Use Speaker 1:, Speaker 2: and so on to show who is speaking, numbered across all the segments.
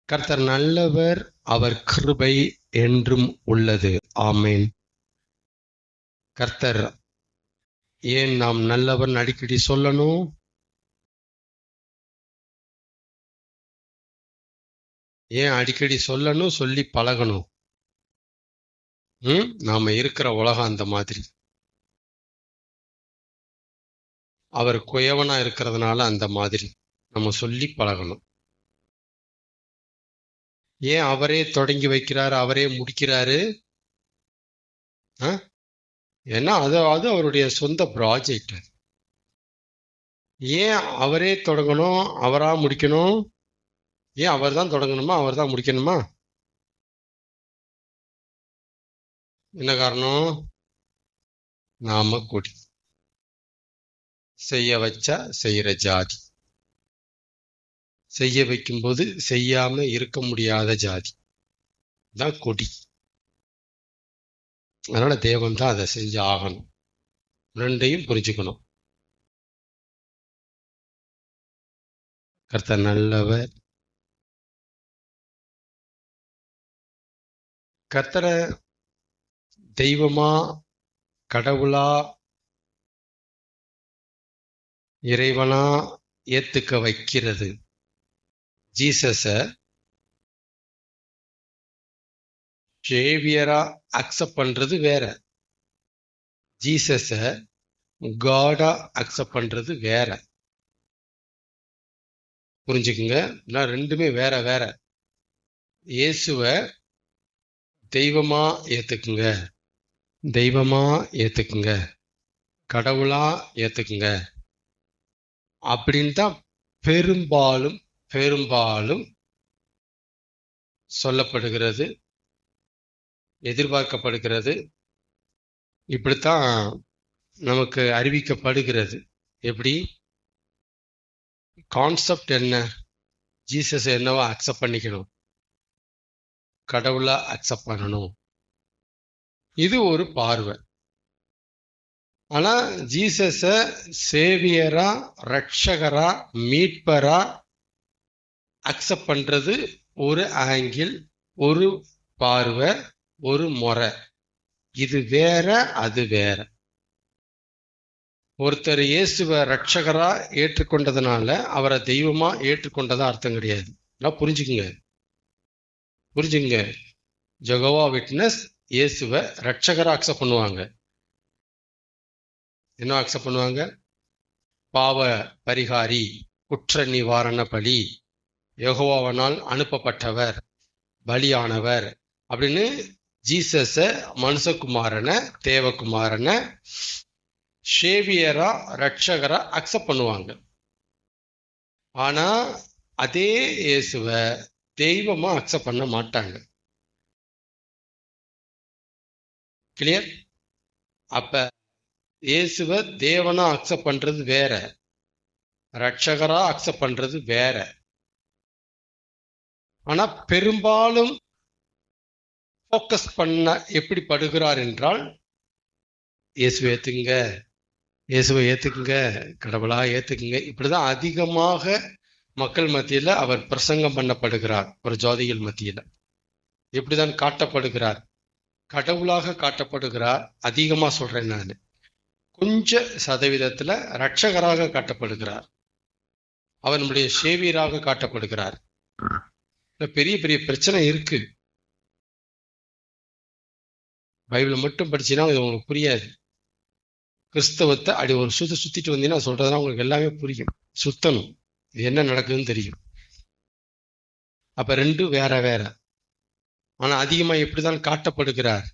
Speaker 1: கர்த்தர் நல்லவர், அவர் கிருபை என்றும் உள்ளது. ஆமென். கர்த்தர் ஏன் நாம் நல்லவர்னு அடிக்கடி சொல்லணும்? ஏன் அடிக்கடி சொல்லணும், சொல்லி பழகணும்? நாம இருக்கிற உலகம் அந்த மாதிரி. அவர் குயவனா இருக்கிறதுனால அந்த மாதிரி நம்ம சொல்லி பழகணும். ஏன் அவரே தொடங்கி வைக்கிறாரு, அவரே முடிக்கிறாரு? ஏன்னா அது அவருடைய சொந்த ப்ராஜெக்ட். ஏன் அவரே தொடங்கணும், அவரா முடிக்கணும்? ஏன் அவர் தான் தொடங்கணுமா, அவர் தான் முடிக்கணுமா? என்ன காரணம்? நாம கொடி செய்ய வச்சா செய்யற ஜாதி, செய்ய வைக்கும்போது செய்யாம இருக்க முடியாத ஜாதி தான் கொடி. அதனால தேவன் தான் அதை செஞ்சு ஆகணும். ரெண்டையும் புரிஞ்சுக்கணும். கர்த்தர் நல்லவர். கர்த்தரை தெய்வமா, கடவுளா, இறைவனா ஏத்துக்க வைக்கிறது. ஜீசஸ சேவியரா அக்செப்ட் பண்றது வேற, ஜீசஸ காடா அக்செப்ட் பண்றது வேற. புரிஞ்சுக்குங்க, ரெண்டுமே வேற வேற. இயேசுவ தெய்வமா ஏத்துக்குங்க, தெய்வமா ஏத்துக்குங்க, கடவுளா ஏத்துக்குங்க அப்படின்னு தான் பெரும்பாலும் பெரும்பாலும் சொல்லப்படுகிறது, எதிர்பார்க்கப்படுகிறது. இப்படித்தான் நமக்கு அறிவிக்கப்படுகிறது. எப்படி? கான்செப்ட் என்ன? ஜீசஸ் என்னவா அக்செப்ட் பண்ணிக்கணும், கடவுளா அக்செப்ட் பண்ணணும். இது ஒரு பார்வை. ஆனா ஜீசஸ சேவியரா, ரட்சகரா, மீட்பரா அக்செப்ட் பண்றது ஒரு ஆங்கிள், ஒரு பார்வை, ஒரு முறை. இது வேற, அது வேற. ஒருத்தர் இயேசுவ ரட்சகரா ஏற்றுக்கொண்டதுனால அவரை தெய்வமா ஏற்றுக்கொண்டதா அர்த்தம் கிடையாது. புரிஞ்சுக்குங்க, புரிஞ்சுங்க. ஜெகோவா விட்னஸ் இயேசுவ ரட்சகரா அக்செப்ட் பண்ணுவாங்க. என்ன அக்செப்ட் பண்ணுவாங்க? பாவ பரிகாரி, குற்ற நிவாரண பலி, யெகோவாவினால் அனுப்பப்பட்டவர், பலியானவர் அப்படின்னு ஜீசஸ, மனுஷகுமாரனை, தேவகுமாரனை சேவியரா, ரட்சகரா அக்செப்ட் பண்ணுவாங்க. ஆனா அதே இயேசுவ தெய்வமா அக்செப்ட் பண்ண மாட்டாங்க. கிளியர்? அப்ப இயேசுவ தேவனா அக்செப்ட் பண்றது வேற, ரட்சகரா அக்செப்ட் பண்றது வேற. ஆனா பெரும்பாலும் போக்கஸ் பண்ண எப்படி படுகிறார் என்றால், இயேசுவை ஏத்துக்குங்க, இயேசுவை ஏத்துக்குங்க, கடவுளா ஏத்துக்குங்க. இப்படிதான் அதிகமாக மக்கள் மத்தியில அவர் பிரசங்கம் பண்ணப்படுகிறார். ஒரு ஜாதிகள் மத்தியில இப்படிதான் காட்டப்படுகிறார், கடவுளாக காட்டப்படுகிறார். அதிகமா சொல்றேன் நான், கொஞ்ச சதவீதத்துல ரட்சகராக காட்டப்படுகிறார், அவர் நம்முடைய சேவியராக காட்டப்படுகிறார். பெரிய பெரிய பிரச்சனை இருக்கு. பைபிளை மட்டும் படிச்சீங்கன்னா இது உங்களுக்கு புரியாது. கிறிஸ்தவத்தை அப்படி ஒரு சுத்திட்டு வந்தீங்கன்னா சொல்றதுனா உங்களுக்கு எல்லாமே புரியும். சுத்தணும், இது என்ன நடக்குதுன்னு தெரியும். அப்ப ரெண்டும் வேற வேற. ஆனா அதிகமா எப்படிதான் காட்டப்படுகிறார்?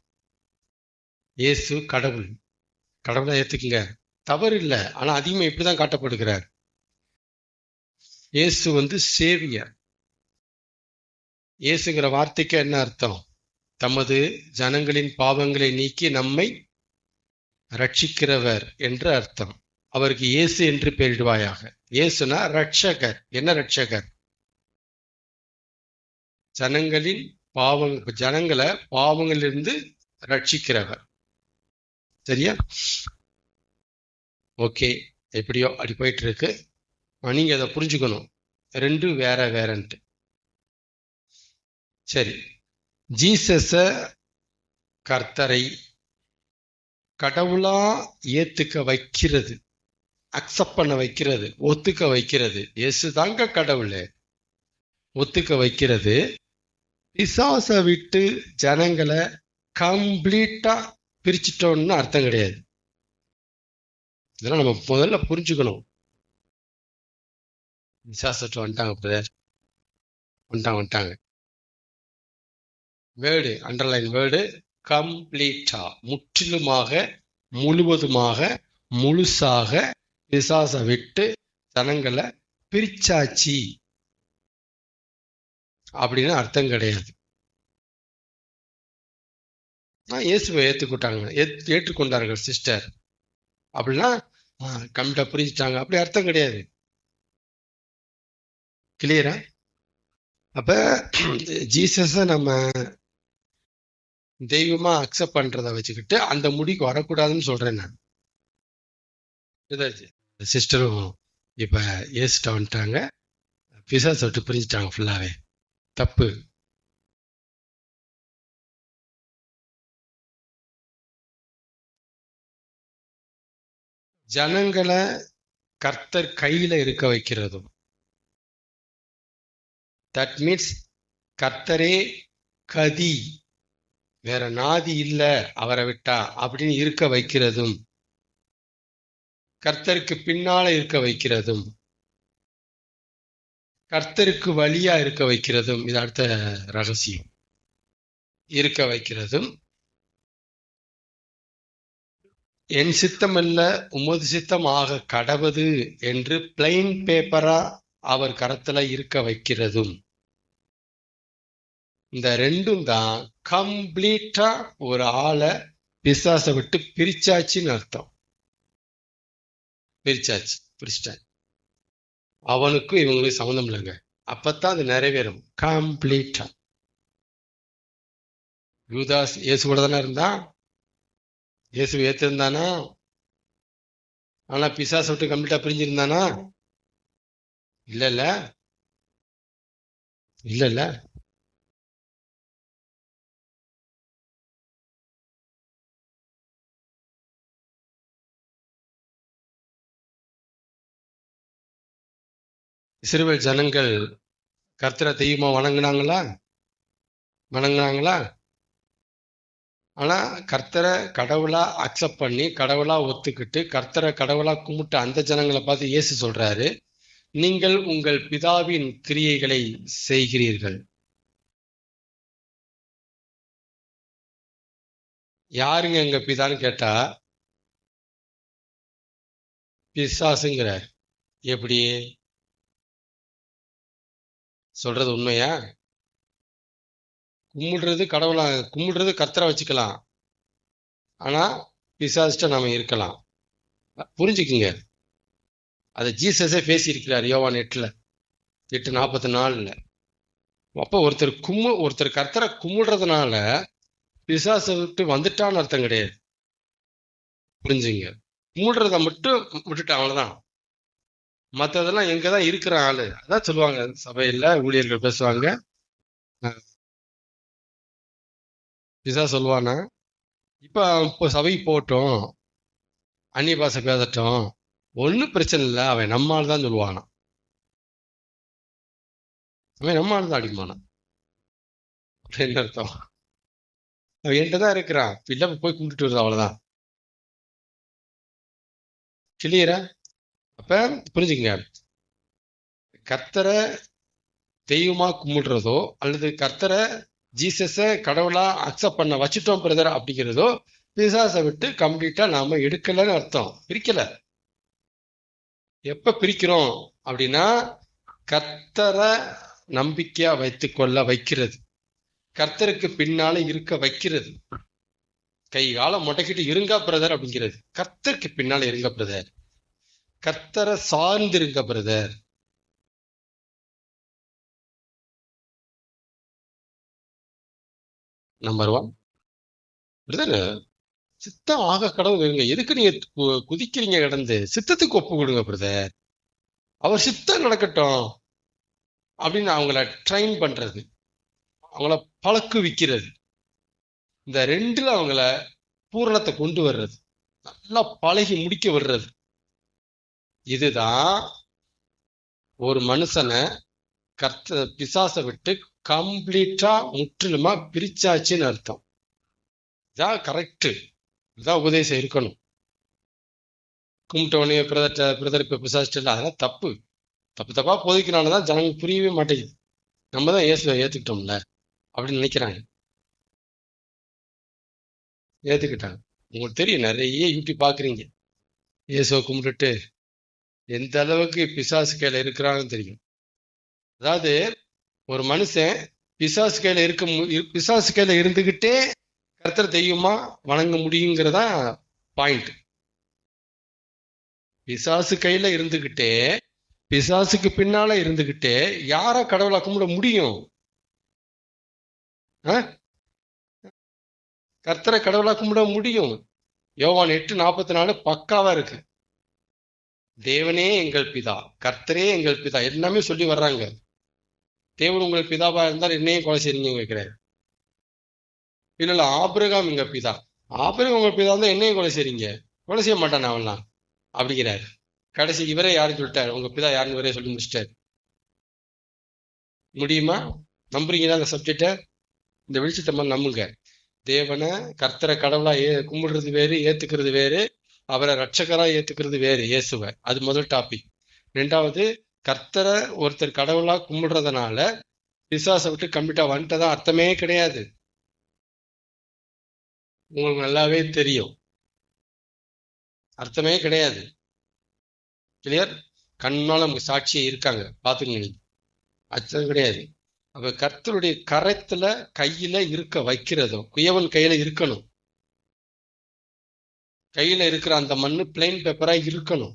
Speaker 1: இயேசு கடவுள், கடவுளை ஏத்துக்குங்க, தவறு இல்லை. ஆனா அதிகமா எப்படிதான் காட்டப்படுகிறார்? இயேசு சேவியர். இயேசுங்கிற வார்த்தைக்கு என்ன அர்த்தம்? தமது ஜனங்களின் பாவங்களை நீக்கி நம்மை ரட்சிக்கிறவர் என்று அர்த்தம். அவருக்கு இயேசு என்று பெயரிடுவாயாக. இயேசுனா ரட்சகர். என்ன ரட்சகர்? ஜனங்களின் ஜனங்களை பாவங்களிலிருந்து ரட்சிக்கிறவர். சரியா? ஓகே, எப்படியோ அப்படி போயிட்டு இருக்கு. நீங்க அதை புரிஞ்சுக்கணும், ரெண்டும் வேற வேறன்ட்டு. சரி, ஜீசஸ கர்த்தரை கடவுளா ஏத்துக்க வைக்கிறது, அக்செப்ட் பண்ண வைக்கிறது, ஒத்துக்க வைக்கிறது, இயேசு தாங்க கடவுள் ஒத்துக்க வைக்கிறது, பிசாச விட்டு ஜனங்களை கம்ப்ளீட்டா பிரிச்சுட்டோம்னு அர்த்தம் கிடையாது. இதெல்லாம் நம்ம முதல்ல புரிஞ்சுக்கணும். பிசாசட்டு வந்துட்டாங்க பிரதர், வந்துட்டாங்க. வேர்டு அண்டர்லைன் வேர்டு கம்ப்ளீட்டா, முற்றிலுமாக, முழுவதுமாக, முழுசாக பிசாச விட்டு ஜனங்களை பிரிச்சாச்சு அப்படின்னு அர்த்தம் கிடையாது. இயேசுவை ஏற்றுக்கொண்டார்கள் சிஸ்டர் அப்படின்னா கம்ப்ளீட்டா புரிஞ்சுட்டாங்க அப்படி அர்த்தம் கிடையாது. கிளியரா? அப்ப ஜீசஸ நம்ம தெய்வமா அக்செப்ட் பண்றதை வச்சுக்கிட்டு அந்த முடிக்கு வரக்கூடாதுன்னு சொல்றேன் நான். சிஸ்டரும் இப்ப ஏசிட்ட வந்துட்டாங்க, பிசாச விட்டு பிரிஞ்சுட்டாங்க ஃபுல்லாவே. தப்பு. ஜனங்களை கர்த்தர் கையில இருக்க வைக்கிறதும், தட் மீன்ஸ் கர்த்தரே கதி, வேற நாதி இல்ல அவரை விட்டா அப்படின்னு இருக்க வைக்கிறதும், கர்த்தருக்கு பின்னால இருக்க வைக்கிறதும், கர்த்தருக்கு வழியா இருக்க வைக்கிறதும், இது அடுத்த ரகசியம். இருக்க வைக்கிறதும், என் சித்தம் அல்ல உமது சித்தம் ஆக கடவது என்று பிளைன் பேப்பரா அவர் கரத்துல இருக்க வைக்கிறதும், இந்த ரெண்டும் தான் கம்ப்ளீட்டா ஒரு ஆளை பிசாச விட்டு பிரிச்சாச்சுன்னு அர்த்தம். பிரிச்சிட்டாச்சு. அவனுக்கும் இவங்களுக்கு சம்மந்தம் இல்லைங்க. அப்பத்தான் அது நிறைவேறும் கம்ப்ளீட்டா. யூதாஸ் இயேசு கூட தானே இருந்தான், இயேசு ஏத்திருந்தானா? ஆனா பிசாச விட்டு கம்ப்ளீட்டா பிரிஞ்சிருந்தானா? இல்ல. இஸ்ரவேல் ஜனங்கள் கர்த்தரை தெய்வமா வணங்குனாங்களா? ஆனா கர்த்தரை கடவுளா அக்செப்ட் பண்ணி கடவுளா ஒத்துக்கிட்டு கர்த்தரை கடவுளா கும்பிட்டு அந்த ஜனங்களை பார்த்து இயேசு சொல்றாரு, நீங்கள் உங்கள் பிதாவின் கிரியைகளை செய்கிறீர்கள். யாருங்க எங்க பிதான்னு கேட்டா பிசாசுங்கிறார். எப்படி சொல்றது உண்மையா? கும்பிடுறது கர்த்தரை வச்சுக்கலாம், ஆனா பிசாசிட்ட நாம இருக்கலாம். புரிஞ்சுக்குங்க. அதை ஜீசஸே பேசியிருக்கிறார் யோவான் 8:44. அப்ப ஒருத்தர் கர்த்தரை கும்பிடுறதுனால பிசாச விட்டு வந்துட்டான்னு அர்த்தம் கிடையாது. புரிஞ்சுங்க. கும்பிடுறத மட்டும் விட்டுட்டு அவ்வளவுதான். மற்றதெல்லாம் எங்கதான் இருக்கிற ஆளு அதான் சொல்லுவாங்க, சபையில ஊழியர்கள் பேசுவாங்க. பிசா சொல்லுவானா, இப்போ சபை போட்டோம், அந்நிய பாஷை பேசட்டும், ஒன்னும் பிரச்சனை இல்லை, அவன் நம்மால் தான் சொல்லுவானா, அவன் நம்மால் தான் அடிமானா. என்ன அர்த்தம்? அவன் என்கிட்ட தான் இருக்கிறான், இல்ல போய் கும்பிட்டு வருது, அவ்வளவுதான். கிளியரா? அப்ப புரிஞ்சுக்கங்க, கர்த்தரை தெய்வமா கும்பிடுறதோ அல்லது கர்த்தரை ஜீசஸ கடவுளா அக்செப்ட் பண்ண வச்சுட்டோம் பிரதர் அப்படிங்கிறதோ பிசாசை விட்டு கம்ப்ளீட்டா நாம எடுக்கலன்னு அர்த்தம். பிரிக்கல. எப்ப பிரிக்கிறோம் அப்படின்னா கர்த்தரை நம்பிக்கையா வைத்துக்கொள்ள வைக்கிறது, கர்த்தருக்கு பின்னால இருக்க வைக்கிறது. கை காலம் முட்டைக்கிட்டு இருங்க பிரதர் அப்படிங்கிறது. கர்த்தருக்கு பின்னால இருங்க பிரதர், கர்த்தரை சார்ந்து இருங்க பிரதர். நம்பர் 1 பிரதர், சித்தம் ஆக கடவுள் இருங்க, எதுக்கு நீங்க குதிக்கிறீங்க கடந்து? சித்தத்துக்கு ஒப்பு கொடுங்க பிரதர், அவர் சித்தம் நடக்கட்டும் அப்படின்னு அவங்கள ட்ரைன் பண்றது. அவங்கள பழக்குவிக்கிறது. இந்த ரெண்டுல அவங்கள பூரணத்தை கொண்டு வர்றது, நல்லா பழகி முடிக்க விடுறது. இதுதான் ஒரு மனுஷனை பிசாசை விட்டு கம்ப்ளீட்டா முற்றிலுமா பிரிச்சாச்சுன்னு அர்த்தம். இதான் கரெக்டு, இதுதான் உபதேசம் இருக்கணும். கும்பிட்ட உடனே பிரதர் இப்ப பிசாசிட்டு அதெல்லாம் தப்பு. தப்பா போதிக்கிறானதான் ஜனங்க புரியவே மாட்டேங்குது. நம்ம தான் இயேசுவை ஏத்துக்கிட்டோம்ல அப்படின்னு நினைக்கிறாங்க. ஏத்துக்கிட்டாங்க. உங்களுக்கு தெரியும், நிறைய யூடியூப் பாக்குறீங்க, இயேசுவை கும்பிட்டுட்டு எந்த அளவுக்கு பிசாசு கையில இருக்கிறாங்கன்னு தெரியும். அதாவது ஒரு மனுஷன் பிசாசு கையில பிசாசு கையில இருந்துகிட்டே கர்த்தர் தெய்வமா வணங்க முடியுங்கிறதா பாயிண்ட். பிசாசு கையில இருந்துகிட்டே, பிசாசுக்கு பின்னால இருந்துகிட்டே யார கடவுளை கும்பிட முடியும்? கர்த்தரை கடவுளா கும்பிட முடியும். யோவான் 8:44 பக்காவா இருக்கு. தேவனே எங்கள் பிதா, கர்த்தரே எங்கள் பிதா, எல்லாமே சொல்லி வர்றாங்க. தேவன் உங்கள் பிதாவா இருந்தால் என்னையும் கொலை செய்றீங்க கேட்கிறாரு. இல்ல ஆபிரகாம் எங்க பிதா, ஆபிரகாம் உங்க பிதா இருந்தா என்னையும் கொலை செய்றீங்க, கொலை செய்ய மாட்டான் அவன்லாம் அப்படிங்கிறாரு. கடைசி இவரே யாருன்னு சொல்லிட்டாரு, உங்க பிதா யாருன்னு இவரே சொல்லி முடிச்சிட்டாரு. முடியுமா? நம்புறீங்களா அந்த சப்ஜெக்ட? இந்த வெளிச்சத்தை நம்புங்க. தேவனை கர்த்தரை கடவுளா கும்பிடுறது வேறு, ஏத்துக்கிறது வேறு. அவரை ரட்சகரா ஏத்துக்கிறது வேறு, இயேசுவை. அது முதல் டாபிக். ரெண்டாவது, கர்த்தரை ஒருத்தர் கடவுளா கும்பிடுறதுனால பிசாசை விட்டு கம்ப்ளீட்டா வந்துட்டதா அர்த்தமே கிடையாது. உங்களுக்கு நல்லாவே தெரியும், அர்த்தமே கிடையாது. கிளியர்? கண்ணால நமக்கு சாட்சியே இருக்காங்க, பாத்துக்கங்க. நீங்க அர்த்தம் கிடையாது. அப்ப கர்த்தருடைய கரத்துல கையில இருக்க வைக்கிறதும், குயவன் கையில இருக்கணும். கையில இருக்கிற அந்த மண்ணு பிளைன் பேப்பரா இருக்கணும்.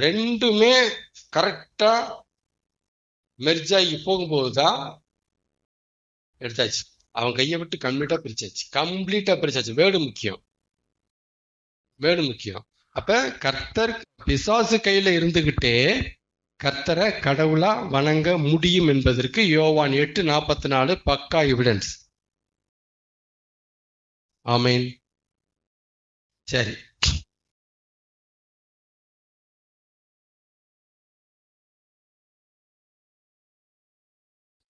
Speaker 1: ரெண்டுமே கரெக்டா மெர்ஜாகி போகும்போதுதான் எடுத்தாச்சு. அவன் கையை விட்டு கம்ப்ளீட்டா பிரிச்சாச்சு. வேடு முக்கியம், வேடு முக்கியம். அப்ப கர்த்தர் பிசாசு கையில இருந்துகிட்டே கர்த்தரை கடவுளா வணங்க முடியும் என்பதற்கு யோவான் 8:44 பக்கா எவிடன்ஸ். ஆமீன். சரி,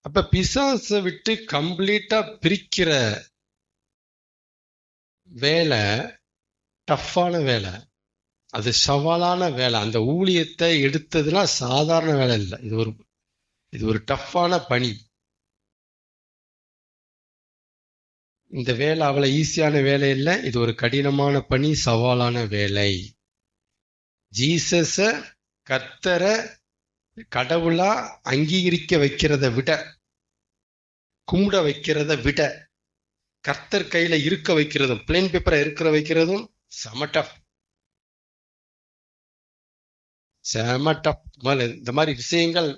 Speaker 1: அப்ப பிசாசை விட்டு கம்ப்ளீட்டா பிரிக்கிற வேலை டஃப்பான வேலை, அது சவாலான வேலை. அந்த ஊழியத்தை எடுத்ததுன்னா சாதாரண வேலை இல்லை. இது ஒரு டஃப்பான பணி. இந்த வேலை அவ்வளவு ஈஸியான வேலை இல்லை. இது ஒரு கடினமான பணி, சவாலான வேலை. ஜீசஸ கர்த்தரை கடவுளா அங்கீகரிக்க வைக்கிறத விட, கும்பிட வைக்கிறத விட, கர்த்தர் கையில இருக்க வைக்கிறதும், பிளைன் பேப்பரை இருக்கிற வைக்கிறதும் செம டஃப். இந்த மாதிரி விஷயங்கள்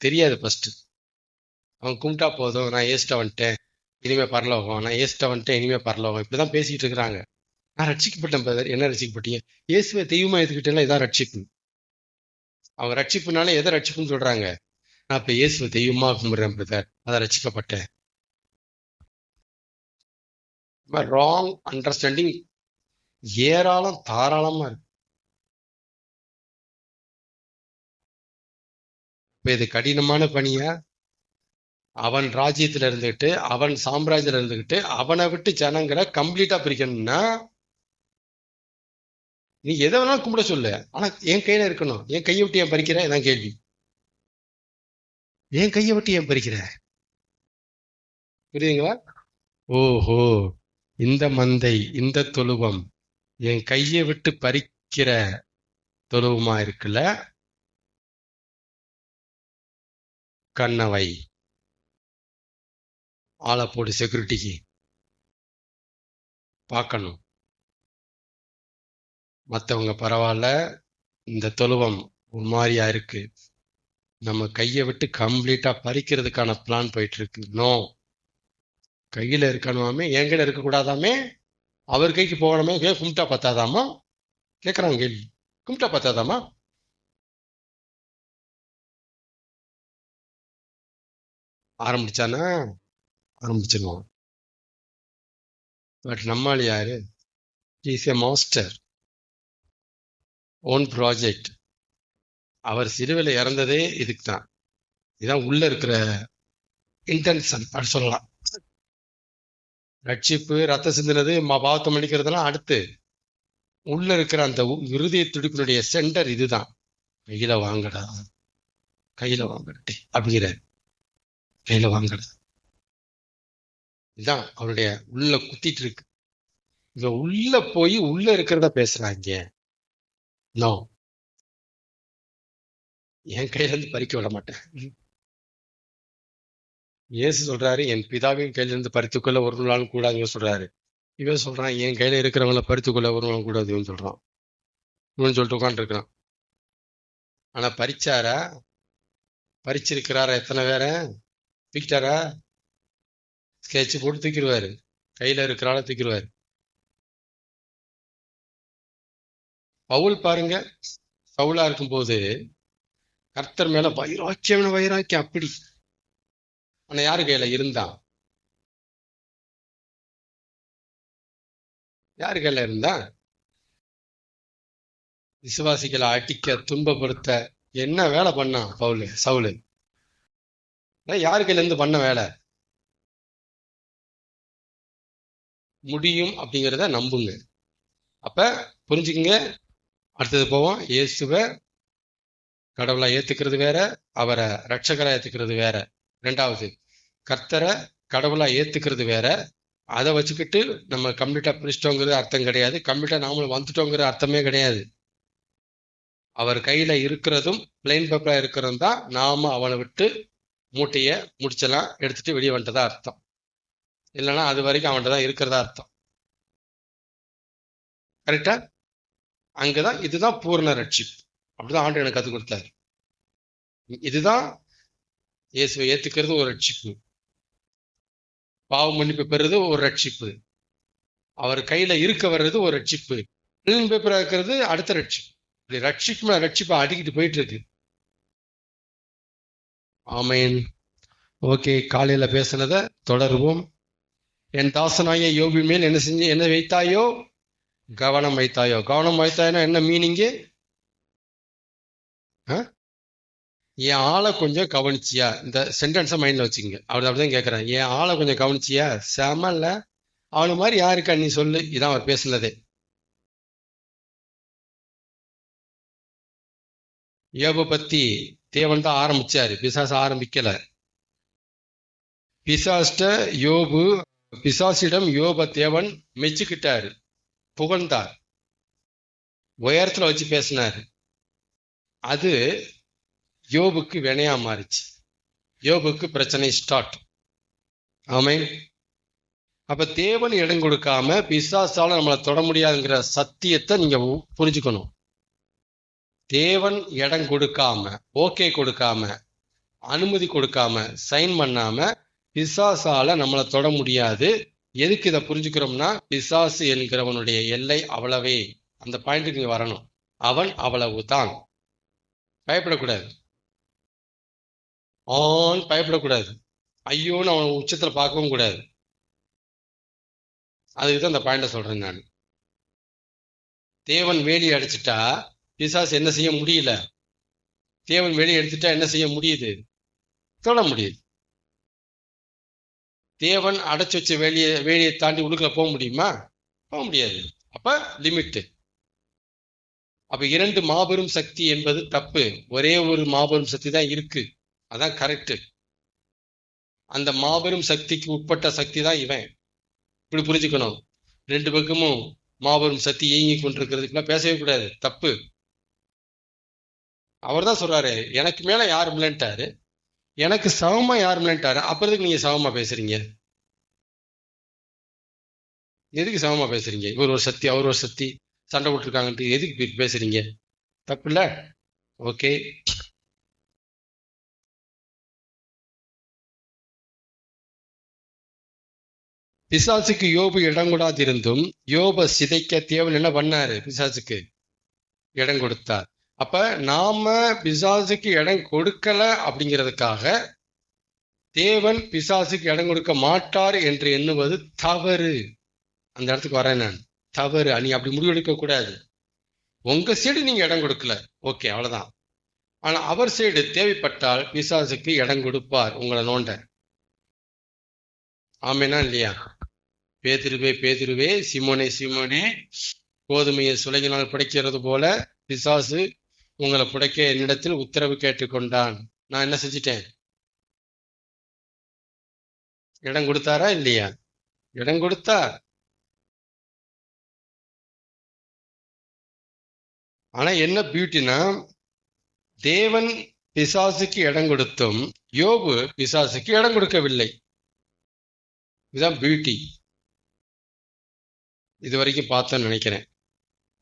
Speaker 1: தெரியாது. ஃபர்ஸ்ட் அவன் கும்பிட்டா போதும், நான் ஏஸ்ட வந்துட்டேன் இனிமே பரலோகம், நான் ஏஸ்ட வந்துட்டேன் இனிமே பரலோகம், இப்படிதான் பேசிட்டு இருக்கிறாங்க. நான் ரட்சிக்கப்பட்டேன் பிரதர். என்ன ரட்சிக்கப்பட்டீங்க? இயேசுவை தெய்வமா எடுத்துக்கிட்டேன்னா இதான் ரட்சிப்பு. அவங்க ரட்சிப்புனால எதை ரட்சிப்புன்னு சொல்றாங்க? நான் இப்ப இயேசுவை தெய்வமா கும்பிடுறேன் பிரதர், அதான் ரட்சிக்கப்பட்டேன். ராங் அண்டர்ஸ்டாண்டிங் ஏராளம் தாராளமா இருக்கு. இப்ப இது கடினமான பணியா? அவன் ராஜ்யத்துல இருந்துகிட்டு, அவன் சாம்ராஜ்யத்துல இருந்துகிட்டு, அவனை விட்டு ஜனங்களை கம்ப்ளீட்டா பிரிக்கணும்னா நீ எதை வேணாலும் கும்பிட சொல்லு, ஆனா என் கையில இருக்கணும். என் கையை விட்டு ஏன் பறிக்கிற? இதான் கேள்வி. என் கையை விட்டு ஏன் பறிக்கிற? புரியுதுங்களா? ஓஹோ, இந்த மந்தை, இந்த தொழுவம் என் கையை விட்டு பறிக்கிற தொழுவமா இருக்குல்ல, கண்ணவை ஆளை போடு, செக்யூரிட்டிக்கு பார்க்கணும். மற்றவங்க பரவாயில்ல, இந்த தொழுவம் ஒரு மாதிரியா இருக்கு, நம்ம கையை விட்டு கம்ப்ளீட்டா பறிக்கிறதுக்கான பிளான் போயிட்டு இருக்கு. நோ, கையில இருக்கணுமாமே, என்கிட்ட இருக்க கூடாதாமே, அவர் கைக்கு போகணுமே. கும்பிட்டா பத்தாதாமா? கேட்கறாங்க கேள்வி. கும்பிட்டா பத்தாதாமா? ஆரம்பிச்சானா ஆரம்பிச்சிருவான். பட் நம்மால் யாரு? Is a master, own project. அவர் சிலுவையில் இறந்ததே இதுக்கு தான். இதுதான் உள்ள இருக்கிற இன்டென்ஷன் அப்படி சொல்லலாம். ரட்சிப்பு, ரத்த சிந்தினது, பாவத்தை மன்னிக்கிறதுலாம் அடுத்து. உள்ள இருக்கிற அந்த இருதய துடிப்பினுடைய சென்டர் இதுதான். கையில வாங்கடா, கையில வாங்கடே அப்படிங்கிற, கையில வாங்கடா. இதுதான் அவருடைய உள்ள குத்திட்டு இருக்கு. இங்க உள்ள போய் உள்ள இருக்கிறத பேசுறாங்க. நோ, என் கையில இருந்து பறிக்க விட மாட்டேன். இயேசு சொல்றாரு, என் பிதாவின் கையில இருந்து பறித்துக்கொள்ள ஒரு நாளும் கூடாதுன்னு சொல்றாரு. இவன் சொல்றான், என் கையில இருக்கிறவங்களை பறித்துக்கொள்ள ஒரு நாளும் கூடாதுன்னு சொல்றான். இவன் சொல்லிட்டு உட்காந்துருக்கான். ஆனா பறிச்சாரா? பறிச்சிருக்கிறாரா? எத்தனை பேர தூக்கிட்டாரா? ஸ்கெட்ச் போட்டு தூக்கிடுவாரு. கையில இருக்கிறால தூக்கிடுவாரு. பவுல் பாருங்க, பவுலா இருக்கும்போது கர்த்தர் மேல வைராக்கியம் அப்படி. ஆனா யாரு கையில இருந்தான்? யாரு கையில இருந்தான்? விசுவாசிகளை அடிக்க, துன்பப்படுத்த என்ன வேலை பண்ணான் சவுலு? யாரு கையில இருந்து பண்ண வேலை? முடியும் அப்படிங்கிறத நம்புங்க. அப்ப புரிஞ்சுக்குங்க. அடுத்தது போவோம். இயேசுவை கடவுளா ஏத்துக்கிறது வேற, அவரை ரட்சகரா ஏத்துக்கிறது வேற. ரெண்டாவது, கர்த்தரை கடவுளா ஏத்துக்கிறது வேற. அதை வச்சுக்கிட்டு நம்ம கம்ப்ளீட்டா பிடிச்சிட்டோங்கிறது அர்த்தம் கிடையாது. கம்ப்ளீட்டா நாமளும் வந்துட்டோங்கிற அர்த்தமே கிடையாது. அவர் கையில இருக்கிறதும் பிளைன் பேப்பரா இருக்கிறதும் தான் நாம அவனை விட்டு மூட்டைய முடிச்செல்லாம் எடுத்துட்டு வெளியே வந்துட்டதா அர்த்தம். இல்லைன்னா அது வரைக்கும் அவன்கிட்ட தான் இருக்கிறதா அர்த்தம். கரெக்டா? அங்கதான் இதுதான் பூர்ண ரட்சிப்பு. அப்படிதான் ஆண்டு எனக்கு கற்றுக் கொடுத்தாரு. இதுதான் இயேசுவை ஏத்துக்கிறது ஒரு ரட்சிப்பு, பாவ மன்னிப்பு பெறுறது ஒரு ரட்சிப்பு, அவர் கையில இருக்க வர்றது ஒரு ரட்சிப்பு, பிளைன் பேப்பரா இருக்கிறது அடுத்த ரட்சிப்பு. இப்படி ரட்சிப்பு ரட்சிப்பை அடிக்கிட்டு போயிட்டு இருக்கு. ஆமேன். ஓகே, காலையில பேசுனதை தொடருவோம். என் தாசனாய யோபின் மேல் என்ன வைத்தாயோ கவனம் வைத்தாயோ. கவனம் வைத்தாயோன்னா என்ன மீனிங்கு? என் ஆளை கொஞ்சம் கவனிச்சியா? இந்த சென்டென்ஸை மைண்ட்ல வச்சுங்க. அப்படிதான் கேட்கிறேன். என் ஆளை கொஞ்சம் கவனிச்சியா? செமல்ல, அவனு மாதிரி யாருக்கா நீ சொல்லு. இதான் அவர் பேசுனதே. யோபை பத்தி தேவன் தான் ஆரம்பிச்சாரு, பிசாசு ஆரம்பிக்கல. பிசாசிடம் யோப தேவன் மெச்சுக்கிட்டாரு, புகழ்ந்தார், உயரத்துல வச்சு பேசினாரு. அது யோபுக்கு வினையா மாறிச்சு. யோபுக்கு பிரச்சனை ஸ்டார்ட். ஆமென். அப்ப தேவன் இடம் கொடுக்காம பிசாசால நம்மளை தொட முடியாதுங்கிற சத்தியத்தை நீங்க புரிஞ்சுக்கணும். தேவன் இடம் கொடுக்காம, ஓகே கொடுக்காம, அனுமதி கொடுக்காம, சைன் பண்ணாம பிசாசால நம்மளை தொட முடியாது. எதுக்கு இதை புரிஞ்சுக்கிறோம்னா, பிசாசு என்கிறவனுடைய எல்லை அவ்வளவே. அந்த பாயிண்ட்டுக்கு இங்க வரணும். அவன் அவ்வளவுதான். பயப்படக்கூடாது. பயப்படக்கூடாது. ஐயோன்னு அவன் உச்சத்துல பார்க்கவும் கூடாது. அதுக்குதான் அந்த பாயிண்ட சொல்றேன் நான். தேவன் வேலி அடிச்சுட்டா பிசாசு என்ன செய்ய முடியல. தேவன் வேலி அடிச்சுட்டா என்ன செய்ய முடியுது? தொட முடியுது. தேவன் அடைச்சு வச்ச வேலியை தாண்டி உள்ளுக்குள்ள போக முடியுமா? போக முடியாது. அப்ப லிமிட். அப்ப இரண்டு மாபெரும் சக்தி என்பது தப்பு. ஒரே ஒரு மாபெரும் சக்தி தான் இருக்கு. அதான் கரெக்ட். அந்த மாபெரும் சக்திக்கு உட்பட்ட சக்தி தான் இவன். இப்படி புரிஞ்சுக்கணும். ரெண்டு பக்கமும் மாபெரும் சக்தி இயங்கி கொண்டிருக்கிறதுக்குலாம் பேசவே கூடாது, தப்பு. அவர் தான் சொல்றாரு, எனக்கு மேல யார் இல்லைன்ட்டாரு, எனக்கு சமமா யார் இல்லைன்ட்டாரு. அப்புறத்துக்கு நீங்க சமமா பேசுறீங்க? எதுக்கு சமமா பேசுறீங்க? இவர் ஒரு சக்தி, அவர் ஒரு சக்தி, சண்டை போட்டுருக்காங்கன்ட்டு எதுக்கு பேசுறீங்க? தப்பு இல்ல? ஓகே. பிசாசுக்கு யோபு இடம் கூடாதிருந்தும் யோப சிதைக்க தேவன் என்ன பண்ணாரு? பிசாசுக்கு இடம் கொடுத்தார். அப்ப நாம பிசாசுக்கு இடம் கொடுக்கல அப்படிங்கிறதுக்காக தேவன் பிசாசுக்கு இடம் கொடுக்க மாட்டார் என்று எண்ணுவது தவறு. அந்த இடத்துக்கு வரேன் நான். தவறு. நீ அப்படி முடிவெடுக்க கூடாது. உங்க சைடு நீங்க இடம் கொடுக்கல, ஓகே, அவ்வளவுதான். ஆனா அவர் சைடு தேவைப்பட்டால் பிசாசுக்கு இடம் கொடுப்பார் உங்களை நோண்ட. ஆமேனா இல்லையா? பேதுருவே சிமோனே சிமோனே, கோதுமையை சுலகினால் புடைக்கிறது போல பிசாசு உங்களை புடைக்க என்னிடத்தில் உத்தரவு கேட்டுக்கொண்டான். நான் என்ன செஞ்சிட்டேன்? இடம் கொடுத்தாரா இல்லையா? இடம் கொடுத்தார். ஆனா என்ன பியூட்டினா, தேவன் பிசாசுக்கு இடம் கொடுத்தும் யோபு பிசாசுக்கு இடம் கொடுக்கவில்லை. இதுதான் பியூட்டி. இது வரைக்கும் பார்த்தோன்னு நினைக்கிறேன்.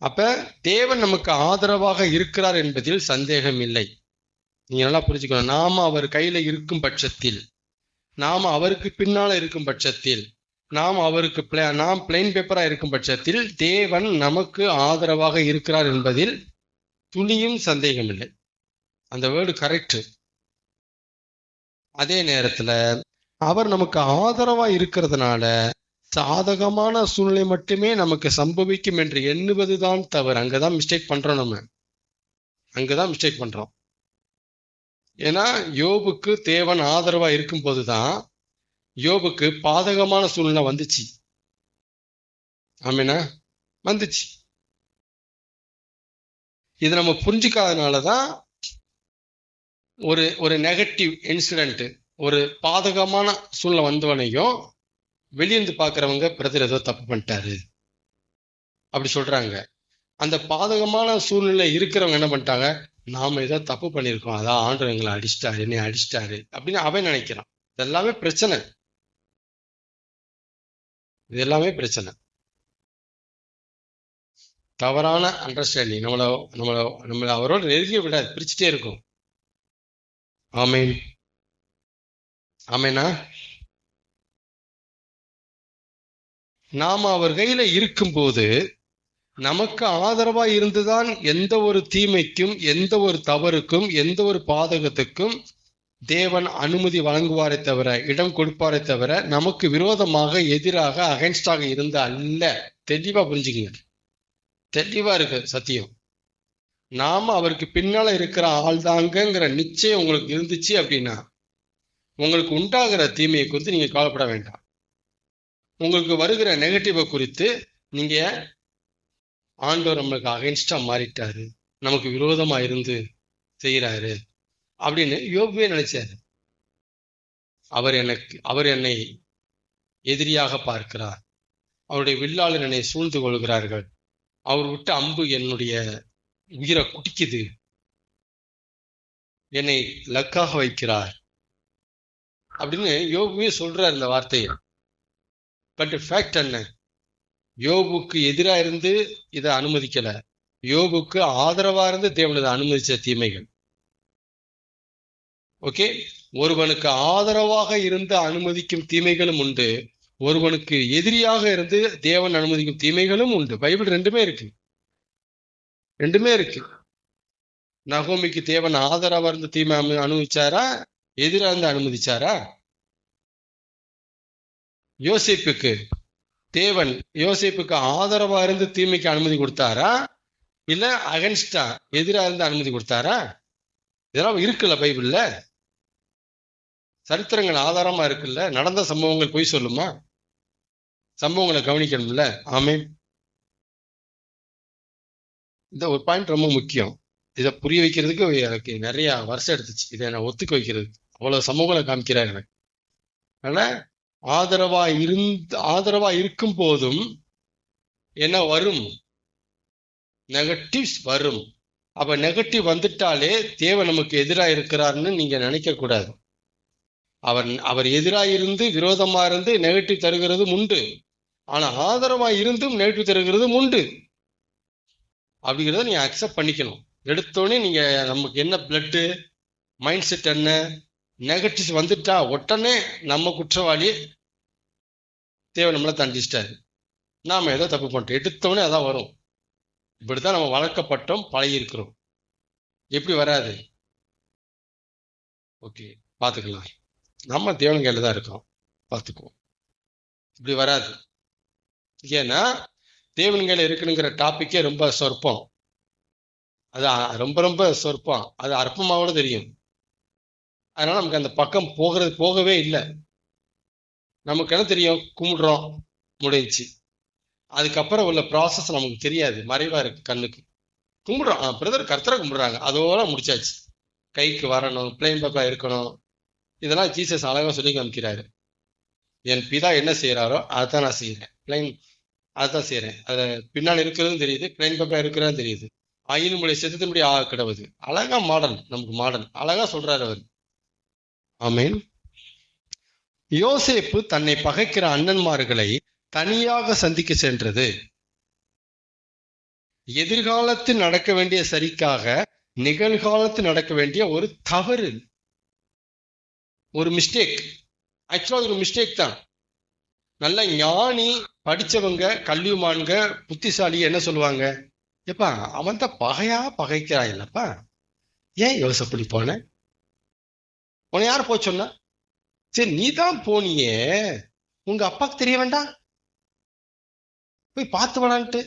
Speaker 1: அப்ப தேவன் நமக்கு ஆதரவாக இருக்கிறார் என்பதில் சந்தேகம் இல்லை. நீங்க நல்லா புரிஞ்சுக்கணும். நாம அவர் கையில இருக்கும் பட்சத்தில், நாம அவருக்கு பின்னால இருக்கும் பட்சத்தில், நாம் பிளைன் பேப்பரா இருக்கும் பட்சத்தில் தேவன் நமக்கு ஆதரவாக இருக்கிறார் என்பதில் துளியும் சந்தேகம் இல்லை. அந்த வேர்டு கரெக்ட். அதே நேரத்துல அவர் நமக்கு ஆதரவா இருக்கிறதுனால சாதகமான சூழ்நிலை மட்டுமே நமக்கு சம்பவிக்கும் என்று எண்ணுவதுதான் தவறு. அங்கதான் மிஸ்டேக் பண்றோம். ஏன்னா யோபுக்கு தேவன் ஆதரவா இருக்கும் போதுதான் யோபுக்கு பாதகமான சூழ்நிலை வந்துச்சு. ஆமீனா? வந்துச்சு. இது நம்ம புரிஞ்சுக்காதனாலதான் ஒரு நெகட்டிவ் இன்சிடென்ட், ஒரு பாதகமான சூழ்நிலை வந்தவனையும் வெளியிருந்து பாக்குறவங்க பிரதர் ஏதோ தப்பு பண்ணிட்டாரு அப்படி சொல்றாங்க. அந்த பாதகமான சூழ்நிலை இருக்கிறவங்க என்ன பண்ணிட்டாங்க, நாம ஏதோ தப்பு பண்ணியிருக்கோம், அதான் ஆண்டவர் எங்களை அடிச்சிட்டாரு, என்னை அடிச்சிட்டாரு அப்படின்னு அவன் நினைக்கிறான். இதெல்லாமே பிரச்சனை. தவறான அண்டர்ஸ்டாண்டிங் நம்மள அவரோட நெருங்கிய விட பிரிச்சுட்டே இருக்கும். ஆமேன். ஆமேனா? நாம அவர் கையில இருக்கும்போது நமக்கு ஆதரவா இருந்துதான் எந்த ஒரு தீமைக்கும், எந்த ஒரு தவறுக்கும், எந்த ஒரு பாதகத்துக்கும் தேவன் அனுமதி வழங்குவாரே தவிர, இடம் கொடுப்பாரே தவிர, நமக்கு விரோதமாக, எதிராக, அகைன்ஸ்டாக இருந்த அல்ல. தெளிவா புரிஞ்சுக்கங்க. தெளிவா இருக்கு சத்தியம். நாம அவருக்கு பின்னால இருக்கிற ஆள்தாங்கிற நிச்சயம் உங்களுக்கு இருந்துச்சு அப்படின்னா உங்களுக்கு உண்டாகிற தீமையை குறித்து நீங்க கவலைப்பட வேண்டாம். உங்களுக்கு வருகிற நெகட்டிவை குறித்து நீங்க ஆண்டவர் நம்மளுக்கு அகைன்ஸ்டா மாறிட்டாரு, நமக்கு விரோதமா இருந்து செய்யறாரு அப்படின்னு யோபுவே நினைச்சாரு. அவர் என்னை எதிரியாக பார்க்கிறார், அவருடைய வில்லாளர் என்னை சூழ்ந்து கொள்கிறார்கள், அவர் விட்டு அம்பு என்னுடைய உயிரை குடிக்குது, என்னை லக்காக வைக்கிறார் அப்படின்னு யோபுவே சொல்றார் இந்த வார்த்தையை. பட் ஃபேக்ட் என்ன? யோபுக்கு எதிரா இருந்து இதை அனுமதிக்கல, யோபுக்கு ஆதரவா இருந்து தேவன் இதை அனுமதிச்ச தீமைகள். ஓகே, ஒருவனுக்கு ஆதரவாக இருந்து அனுமதிக்கும் தீமைகளும் உண்டு, ஒருவனுக்கு எதிரியாக இருந்து தேவன் அனுமதிக்கும் தீமைகளும் உண்டு. பைபிள் ரெண்டுமே இருக்கு. நகோமிக்கு தேவன் ஆதரவா இருந்து தீமை அனுமதிச்சாரா, எதிராக இருந்து அனுமதிச்சாரா? யோசேப்புக்கு ஆதரவா இருந்து தீமைக்கு அனுமதி கொடுத்தாரா, இல்ல அகன்ஸ்டா எதிராக இருந்து அனுமதி கொடுத்தாரா? இதெல்லாம் இருக்குல்ல பைபிள்ல. சரித்திரங்கள் ஆதாரமா இருக்குல்ல. நடந்த சம்பவங்கள் பொய் சொல்லுமா? சம்பவங்களை கவனிக்கணும்ல. ஆமென். இந்த ஒரு பாயிண்ட் ரொம்ப முக்கியம். இதை புரிய வைக்கிறதுக்கு எனக்கு நிறைய வருஷம் எடுத்துச்சு இதை நான் ஒத்துக்க வைக்கிறதுக்கு. அவ்வளவு சம்பவங்களை காமிக்கிறார் எனக்கு. ஆனா ஆதரவா இருக்கும் போதும் என்ன வரும்? நெகட்டிவ்ஸ் வரும். அப்ப நெகட்டிவ் வந்துட்டாலே தேவன் நமக்கு எதிராக இருக்கிறார்னு நீங்க நினைக்க கூடாது. அவர் எதிராக இருந்து, விரோதமா இருந்து நெகட்டிவ் தருகிறதும் உண்டு. ஆனா ஆதரவா இருந்தும் நெகட்டிவ் தருகிறதும் உண்டு. அப்படிங்கிறத நீங்க அக்செப்ட் பண்ணிக்கணும். எடுத்தோடனே நீங்க நமக்கு என்ன பிளட்டு மைண்ட் செட் என்ன, நெகட்டிவ்ஸ் வந்துட்டா உடனே நம்ம குற்றவாளி, தேவன் நம்மளை தண்டிச்சிட்டாரு, நாம ஏதோ தப்பு பண்ணிட்டோம், எடுத்தோடனே அதான் வரும். இப்படித்தான் நம்ம வளர்க்கப்பட்டோம், பழகி இருக்கிறோம். எப்படி வராது? ஓகே, பார்த்துக்கலாம். நம்ம தேவன் கையில தான் இருக்கோம், பார்த்துக்குவோம். இப்படி வராது. ஏன்னா தேவன் கையில இருக்குங்கிற டாபிக்கே ரொம்ப சொற்பம். அது ரொம்ப ரொம்ப சொற்பம். அது அற்பமாவோட தெரியும். அதனால நமக்கு அந்த பக்கம் போகவே இல்லை. நமக்கு என்ன தெரியும்? கும்பிடுறோம், முடிஞ்சுச்சு. அதுக்கப்புறம் உள்ள ப்ராசஸ் நமக்கு தெரியாது, மறைவா இருக்கு கண்ணுக்கு. கும்பிடுறோம், பிரதர் கர்த்தரை கும்பிடுறாங்க, அதோட முடிச்சாச்சு. கைக்கு வரணும், பிளைன் பேப்பரா இருக்கணும். இதெல்லாம் ஜீசஸ் அழகா சொல்லி காமிக்கிறாரு. என் பிதா என்ன செய்யறாரோ அதான் நான் செய்யறேன், பிளைன் அதான் செய்யறேன். அது பின்னால் இருக்கிறதும் தெரியுது, பிளைன் பேப்பரா இருக்கிறதும் தெரியுது. ஆயினுடைய செத்தத்தினுடைய கிடவுது. அழகா மாடல், நமக்கு மாடல் அழகா சொல்றாரு அவர். ஆமீன். யோசேப்பு தன்னை பகைக்கிற அண்ணன்மார்களை தனியாக சந்திக்க சென்றது எதிர்காலத்தில் நடக்க வேண்டிய சரிக்காக நிகழ்காலத்தில் நடக்க வேண்டிய ஒரு தவறு, ஒரு மிஸ்டேக். ஆக்சுவலா ஒரு மிஸ்டேக் தான். நல்ல ஞானி, படிச்சவங்க, கல்விமான்க, புத்திசாலி என்ன சொல்லுவாங்க? எப்பா அவன் தான் பகைக்கிறான் இல்லப்பா, ஏன் யோசப்படி போன? உன்னை யார் போய் சொன்னா? சரி நீ தான் போனியே, உங்க அப்பாக்கு தெரிய வேண்டாம்? போய் பார்த்து வேணான்ட்டு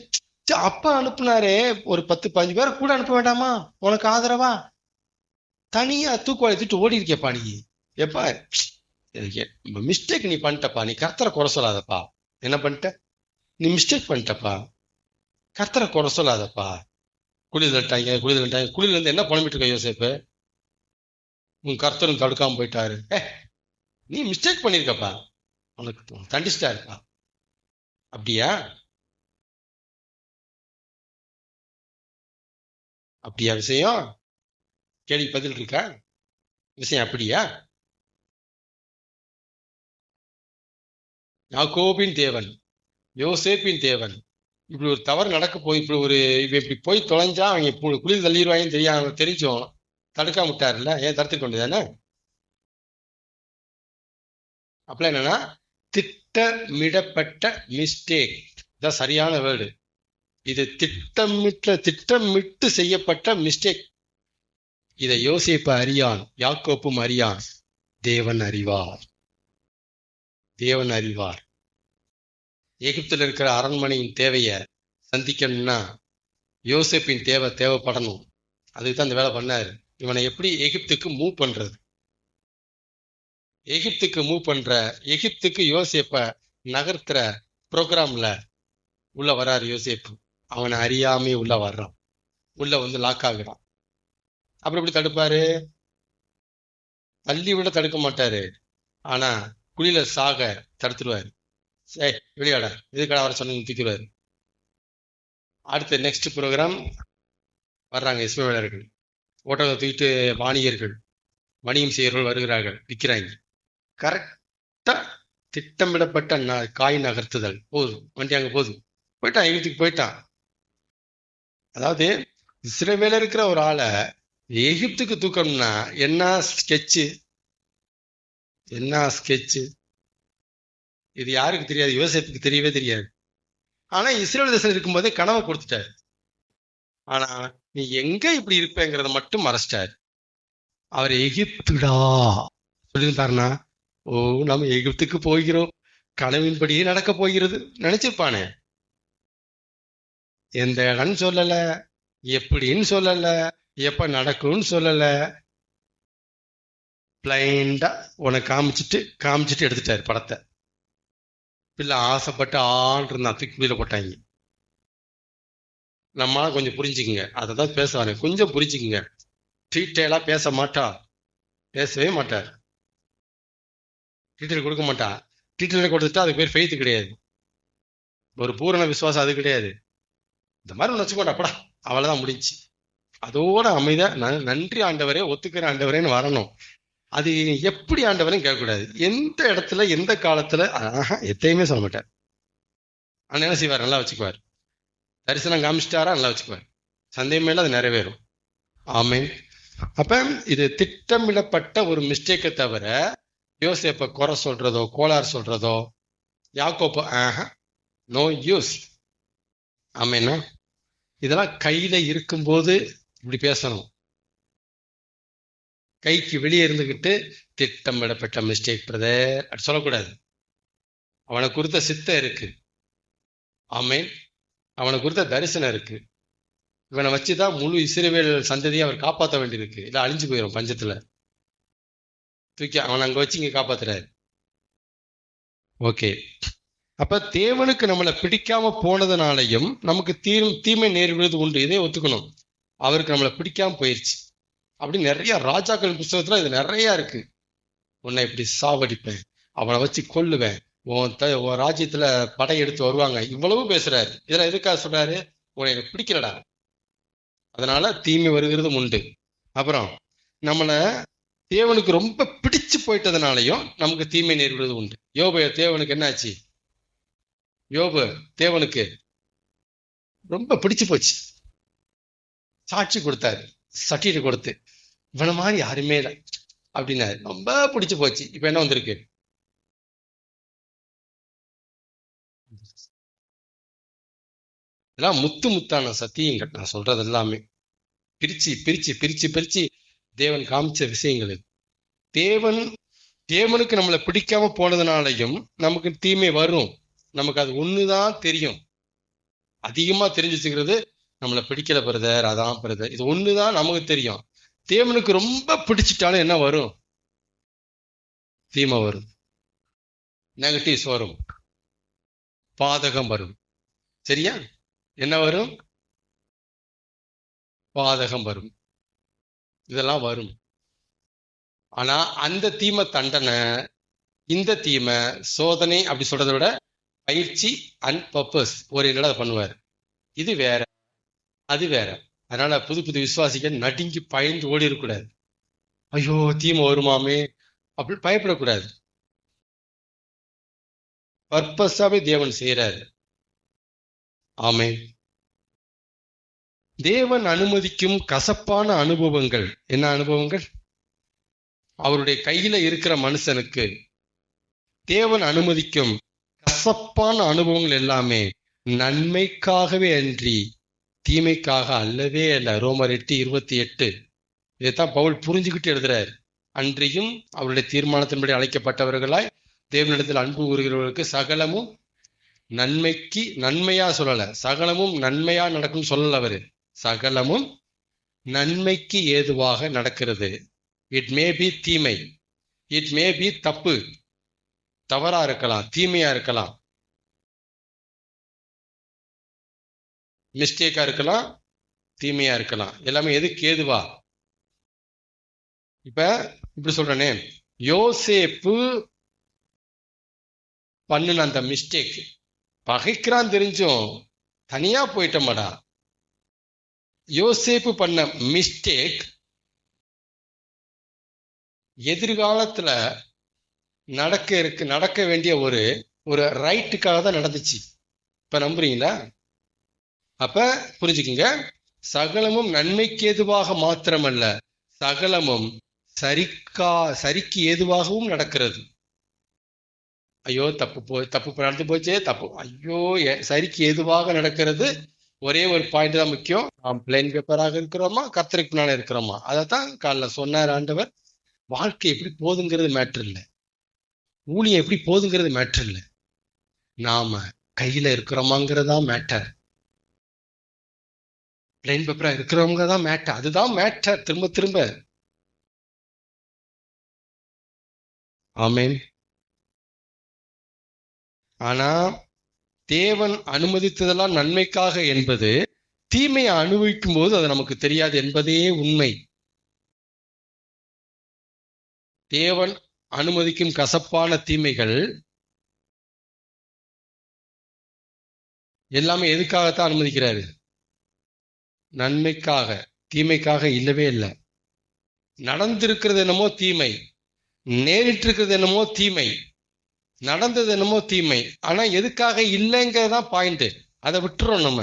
Speaker 1: அப்பா அனுப்புனாரே, ஒரு 10-15 பேரை கூட அனுப்ப வேண்டாமா உனக்கு ஆதரவா? தனியா தூக்குவாளி தூக்கிட்டு ஓடி இருக்கேப்பா நீ. எப்பா மிஸ்டேக் நீ பண்ணிட்டப்பா, நீ கர்த்தரை குறை சொல்லாதப்பா. என்ன பண்ணிட்ட நீ? மிஸ்டேக் பண்ணிட்டப்பா, கர்த்தரை குறை சொல்லாதப்பா. குளிர் தட்டாங்க. குளிர்ல இருந்து என்ன புலம்பிட்டு இருக்க யோசேப்பு? உன் கர்த்தரும் தடுக்காம போயிட்டாரு. நீ மிஸ்டேக் பண்ணிருக்கப்பா, உனக்கு தண்டிச்சிட்டாருப்பா. அப்படியா? அப்படியா விஷயம்? கேள்வி பதில் இருக்கா? விஷயம் அப்படியா? யாக்கோபின் தேவன், யோசேப்பின் தேவன் இப்படி ஒரு தவறு நடக்க போய், இப்படி போய் தொலைஞ்சா அவங்க குளிர் தள்ளிடுவாங்கன்னு தெரியாம தெரிஞ்சோம் தடுக்காம விட்டாருல்ல. ஏன் தடுத்துக்க வேண்டியதானே? அப்பலாம் என்னன்னா திட்டமிடப்பட்ட மிஸ்டேக் தான் சரியான வேர்டு. இது திட்டமிட்டு செய்யப்பட்ட மிஸ்டேக். இதை யோசேப்பு அறியான், யாக்கோப்பும் அறியான். தேவன் அறிவார், தேவன் அறிவார். எகிப்தில் இருக்கிற அரண்மனையின் தேவைய சந்திக்கணும்னா யோசேப்பின் தேவைப்படணும். அதுக்கு தான் இந்த வேலை பண்ணாரு. இவனை எப்படி எகிப்துக்கு மூவ் பண்றது, எகிப்துக்கு யோசேப்ப நகர்த்துற ப்ரோக்ராம்ல உள்ள வர்றாரு யோசேப்பு. அவனை அறியாமே உள்ள வர்றான், உள்ள வந்து லாக் ஆகுறான். அப்புறம் எப்படி தடுப்பாரு? தள்ளி விட தடுக்க மாட்டாரு, ஆனா குழியில சாக தடுத்துருவாரு. சரி வெளியாட, இதுக்கடா வர சொன்ன தூக்கிடுவாரு. அடுத்த நெக்ஸ்ட் ப்ரோக்ராம் வர்றாங்க இஸ்மவேலர்கள். ஓட்டத்தை தூக்கிட்டு வாணிகர்கள், வணிகம் செய்யறவர்கள் வருகிறார்கள், விற்கிறாங்க. கரெக்டா திட்டமிடப்பட்ட காய் நகர்த்துதல். போதும், வண்டி அங்க போயிட்டான், எகிப்துக்கு போயிட்டான். அதாவது இஸ்ரவேல இருக்கிற ஒரு ஆளை எகிப்துக்கு தூக்கணும்னா என்ன ஸ்கெட்சு, இது யாருக்கு தெரியாது? யோசேப்புக்கு தெரியவே தெரியாது. ஆனா இஸ்ரேல் தேசம் இருக்கும்போதே கனவை கொடுத்துட்டாரு. ஆனா நீ எங்க இப்படி இருப்பேங்கிறத மட்டும் மறைச்சிட்டாரு. அவர் எகிப்துடா சொல்லியிருந்தாருன்னா, ஓ நம்ம எகிப்துக்கு போகிறோம், கனவின்படியே நடக்க போகிறது நினைச்சிருப்பானே. எந்த இடம்னு சொல்லல, எப்படின்னு சொல்லல, எப்ப நடக்கும்னு சொல்லல. பிளைண்டா உனக்கு காமிச்சிட்டு எடுத்துட்டாரு படத்தை. பிள்ளை ஆசைப்பட்டு இருந்தான், தூக்கி கீழே போட்டாங்க. நம்மளால கொஞ்சம் புரிஞ்சுக்குங்க, அதை தான் பேச வரேன், கொஞ்சம் புரிஞ்சுக்குங்க. டீட்டெயிலா பேசவே மாட்டார். டீட்டெயில் கொடுக்க மாட்டான். டீட்டெயில் கொடுத்துட்டா அதுக்கு பேர் ஃபெய்த் கிடையாது, ஒரு பூரண விசுவாசம் அது கிடையாது. இந்த மாதிரி வச்சுக்கோண்டா அப்படா, அவ்வளவுதான் முடிஞ்சு. அதோட அமைதியா நன்றி ஆண்டவரே, ஒத்துக்கிற ஆண்டவரேன்னு வரணும். அது எப்படி ஆண்டவரையும் கேட்கக்கூடாது. எந்த இடத்துல எந்த காலத்துல எத்தையுமே சொல்ல மாட்டார். ஆனா என்ன செய்வார்? நல்லா வச்சுக்குவார். தரிசனம் காமிச்சிட்டாரா நல்லா வச்சுக்குவார், சந்தேகமே அது நிறைவேறும். ஆமீன். அப்ப இது திட்டமிடப்பட்ட ஒரு மிஸ்டேக்கை தவிர யோசேப்ப குறை சொல்றதோ கோளாறு சொல்றதோ யாக்கோப்பு நோ யூஸ். ஆமீனா? இதெல்லாம் கையில இருக்கும்போது இப்படி பேசணும். கைக்கு வெளியே இருந்துகிட்டு திட்டமிடப்பட்ட மிஸ்டேக் பிரதர் அப்படி சொல்லக்கூடாது. அவனை குறித்த சித்தம் இருக்கு. ஆமென். அவனை குறித்த தரிசனம் இருக்கு. இவனை வச்சுதான் முழு இஸ்ரவேல் சந்ததியை அவர் காப்பாற்ற வேண்டியிருக்கு. இல்ல அழிஞ்சு போயிடும் பஞ்சத்துல. தூக்கி அவனை அங்க வச்சு இங்க காப்பாத்துறாரு. ஓகே. அப்ப தேவனுக்கு நம்மளை பிடிக்காம போனதுனாலையும் நமக்கு தீமை நேரிடுவது உண்டு. இதே ஒத்துக்கணும். அவருக்கு நம்மளை பிடிக்காம போயிருச்சு. அப்படி நிறைய ராஜாக்கள் புஸ்தகத்துல இது நிறைய இருக்கு. உன்னை இப்படி சாவடிப்பேன், அவனை வச்சு கொல்லுவேன், உன் ராஜ்யத்துல படையெடுத்து வருவாங்க, இவ்வளவு பேசுறாரு. இதெல்லாம் எதுக்காக சொல்றாரு? உன்னை எனக்கு பிடிக்கலடா, அதனால தீமை வருகிறதும் உண்டு. அப்புறம் நம்மளை தேவனுக்கு ரொம்ப பிடிச்சு போயிட்டதுனாலையும் நமக்கு தீமை நேரிடுவது உண்டு. யோபு தேவனுக்கு என்ன ஆச்சு? யோபு தேவனுக்கு ரொம்ப பிடிச்சு போச்சு. சாட்சி கொடுத்தாரு, சர்டிஃபிகேட் கொடுத்து, இவனை மாதிரி யாருமே இல்லை அப்படின்னாரு. ரொம்ப பிடிச்சு போச்சு. இப்ப என்ன வந்திருக்கு? இதெல்லாம் முத்து முத்தான சத்தியங்கள். நான் சொல்றது எல்லாமே பிரிச்சு பிரிச்சு பிரிச்சு பிரிச்சு தேவன் காமிச்ச விஷயங்கள் இது. தேவனுக்கு நம்மளை பிடிக்காம போனதுனாலையும் நமக்கு தீமை வரும். நமக்கு அது ஒண்ணுதான் தெரியும். அதிகமா தெரிஞ்சு வச்சுக்கிறது நம்மளை பிடிக்கல பிரதர், அதான் பிரதர், இது ஒண்ணுதான் நமக்கு தெரியும். தேவனுக்கு ரொம்ப பிடிச்சிட்டாலும் என்ன வரும்? தீமை வரும், நெகட்டிவ்ஸ் வரும், பாதகம் வரும். சரியா? என்ன வரும்? பாதகம் வரும், இதெல்லாம் வரும். ஆனா அந்த தீமை தண்டனை, இந்த தீமை சோதனை அப்படி சொல்றதை விட பயிற்சி அண்ட் பர்பஸ் ஒரு என்னடா பண்ணுவார். இது வேற, அது வேற. அதனால புது புது விசுவாசிகள் நடுங்கி பயந்து ஓடி இருக்கக்கூடாது. ஐயோ தீமை வருமாமே அப்படி பயப்படக்கூடாது. பர்பஸாவே தேவன் செய்யறாரு. ஆமென். தேவன் அனுமதிக்கும் கசப்பான அனுபவங்கள் என்ன அனுபவங்கள்? அவருடைய கையில இருக்கிற மனுஷனுக்கு தேவன் அனுமதிக்கும் கசப்பான அனுபவங்கள் எல்லாமே நன்மைக்காகவே அன்றி தீமைக்காக அல்லவே அல்ல. ரோமர் 8:28. இதைத்தான் பவுல் புரிஞ்சுக்கிட்டு எழுதுறாரு. அன்றியும் அவருடைய தீர்மானத்தின்படி அழைக்கப்பட்டவர்களாய் தேவனிடத்தில் அன்பு கூறுகிறவர்களுக்கு சகலமும் நன்மைக்கு, நன்மையா சொல்லல, சகலமும் நன்மையா நடக்கும் சொல்லல. அவரு சகலமும் நன்மைக்கு ஏதுவாக நடக்கிறது. இட் மே பி தீமை, இட் மே பி தப்பு, தவறா இருக்கலாம், தீமையா இருக்கலாம், மிஸ்டேக்கா இருக்கலாம், தீமையா இருக்கலாம். எல்லாமே எதுக்கு ஏதுவா? இப்ப இப்படி சொல்றேனே, யோசேப்பு பண்ணுன அந்த மிஸ்டேக், பகைக்கிறான் தெரிஞ்சும் தனியா போயிட்டமாடா. யோசேப்பு பண்ண மிஸ்டேக் எதிர்காலத்துல நடக்க வேண்டிய ஒரு ரைட்டுக்காக தான் நடந்துச்சு. இப்ப நம்புறீங்களா? அப்ப புரிஞ்சுக்குங்க, சகலமும் நன்மைக்கு ஏதுவாக மாத்திரமல்ல, சகலமும் சரிக்கு ஏதுவாகவும் நடக்கிறது. ஐயோ தப்பு நடந்து போச்சே, தப்பு, ஐயோ சரிக்கு ஏதுவாக நடக்கிறது. ஒரே ஒரு பாயிண்ட் தான் முக்கியம். நாம் பிளைன் பேப்பராக இருக்கிறோமா, கர்த்தருக்கு பின்னால இருக்கிறோமா? அதைத்தான் காலைல சொன்னார் ஆண்டவர். வாழ்க்கை எப்படி போதுங்கிறது மேட்டர் இல்லை, ஊழியம் எப்படி போதுங்கிறது மேட்டர் இல்லை, நாம கையில இருக்கிறோமாங்கிறதா மேட்டர். பிளைன் பேப்பரா இருக்கிறவங்க தான் மேட்டர், அதுதான் மேட்டர். திரும்ப திரும்ப. ஆமென். ஆனா தேவன் அனுமதித்ததெல்லாம் நன்மைக்காக என்பது தீமையை அனுபவிக்கும் போது அது நமக்கு தெரியாது என்பதே உண்மை. தேவன் அனுமதிக்கும் கசப்பான தீமைகள் எல்லாமே எதுக்காகத்தான் அனுமதிக்கிறாரு? நன்மைக்காக, தீமைக்காக இல்லவே இல்லை. நடந்திருக்கிறது என்னமோ தீமை, நேரிட்டு இருக்கிறது என்னமோ தீமை, நடந்தது என்னமோ தீமை. ஆனா எதுக்காக இல்லைங்கிறதான் பாயிண்ட். அதை விட்டுறோம் நம்ம.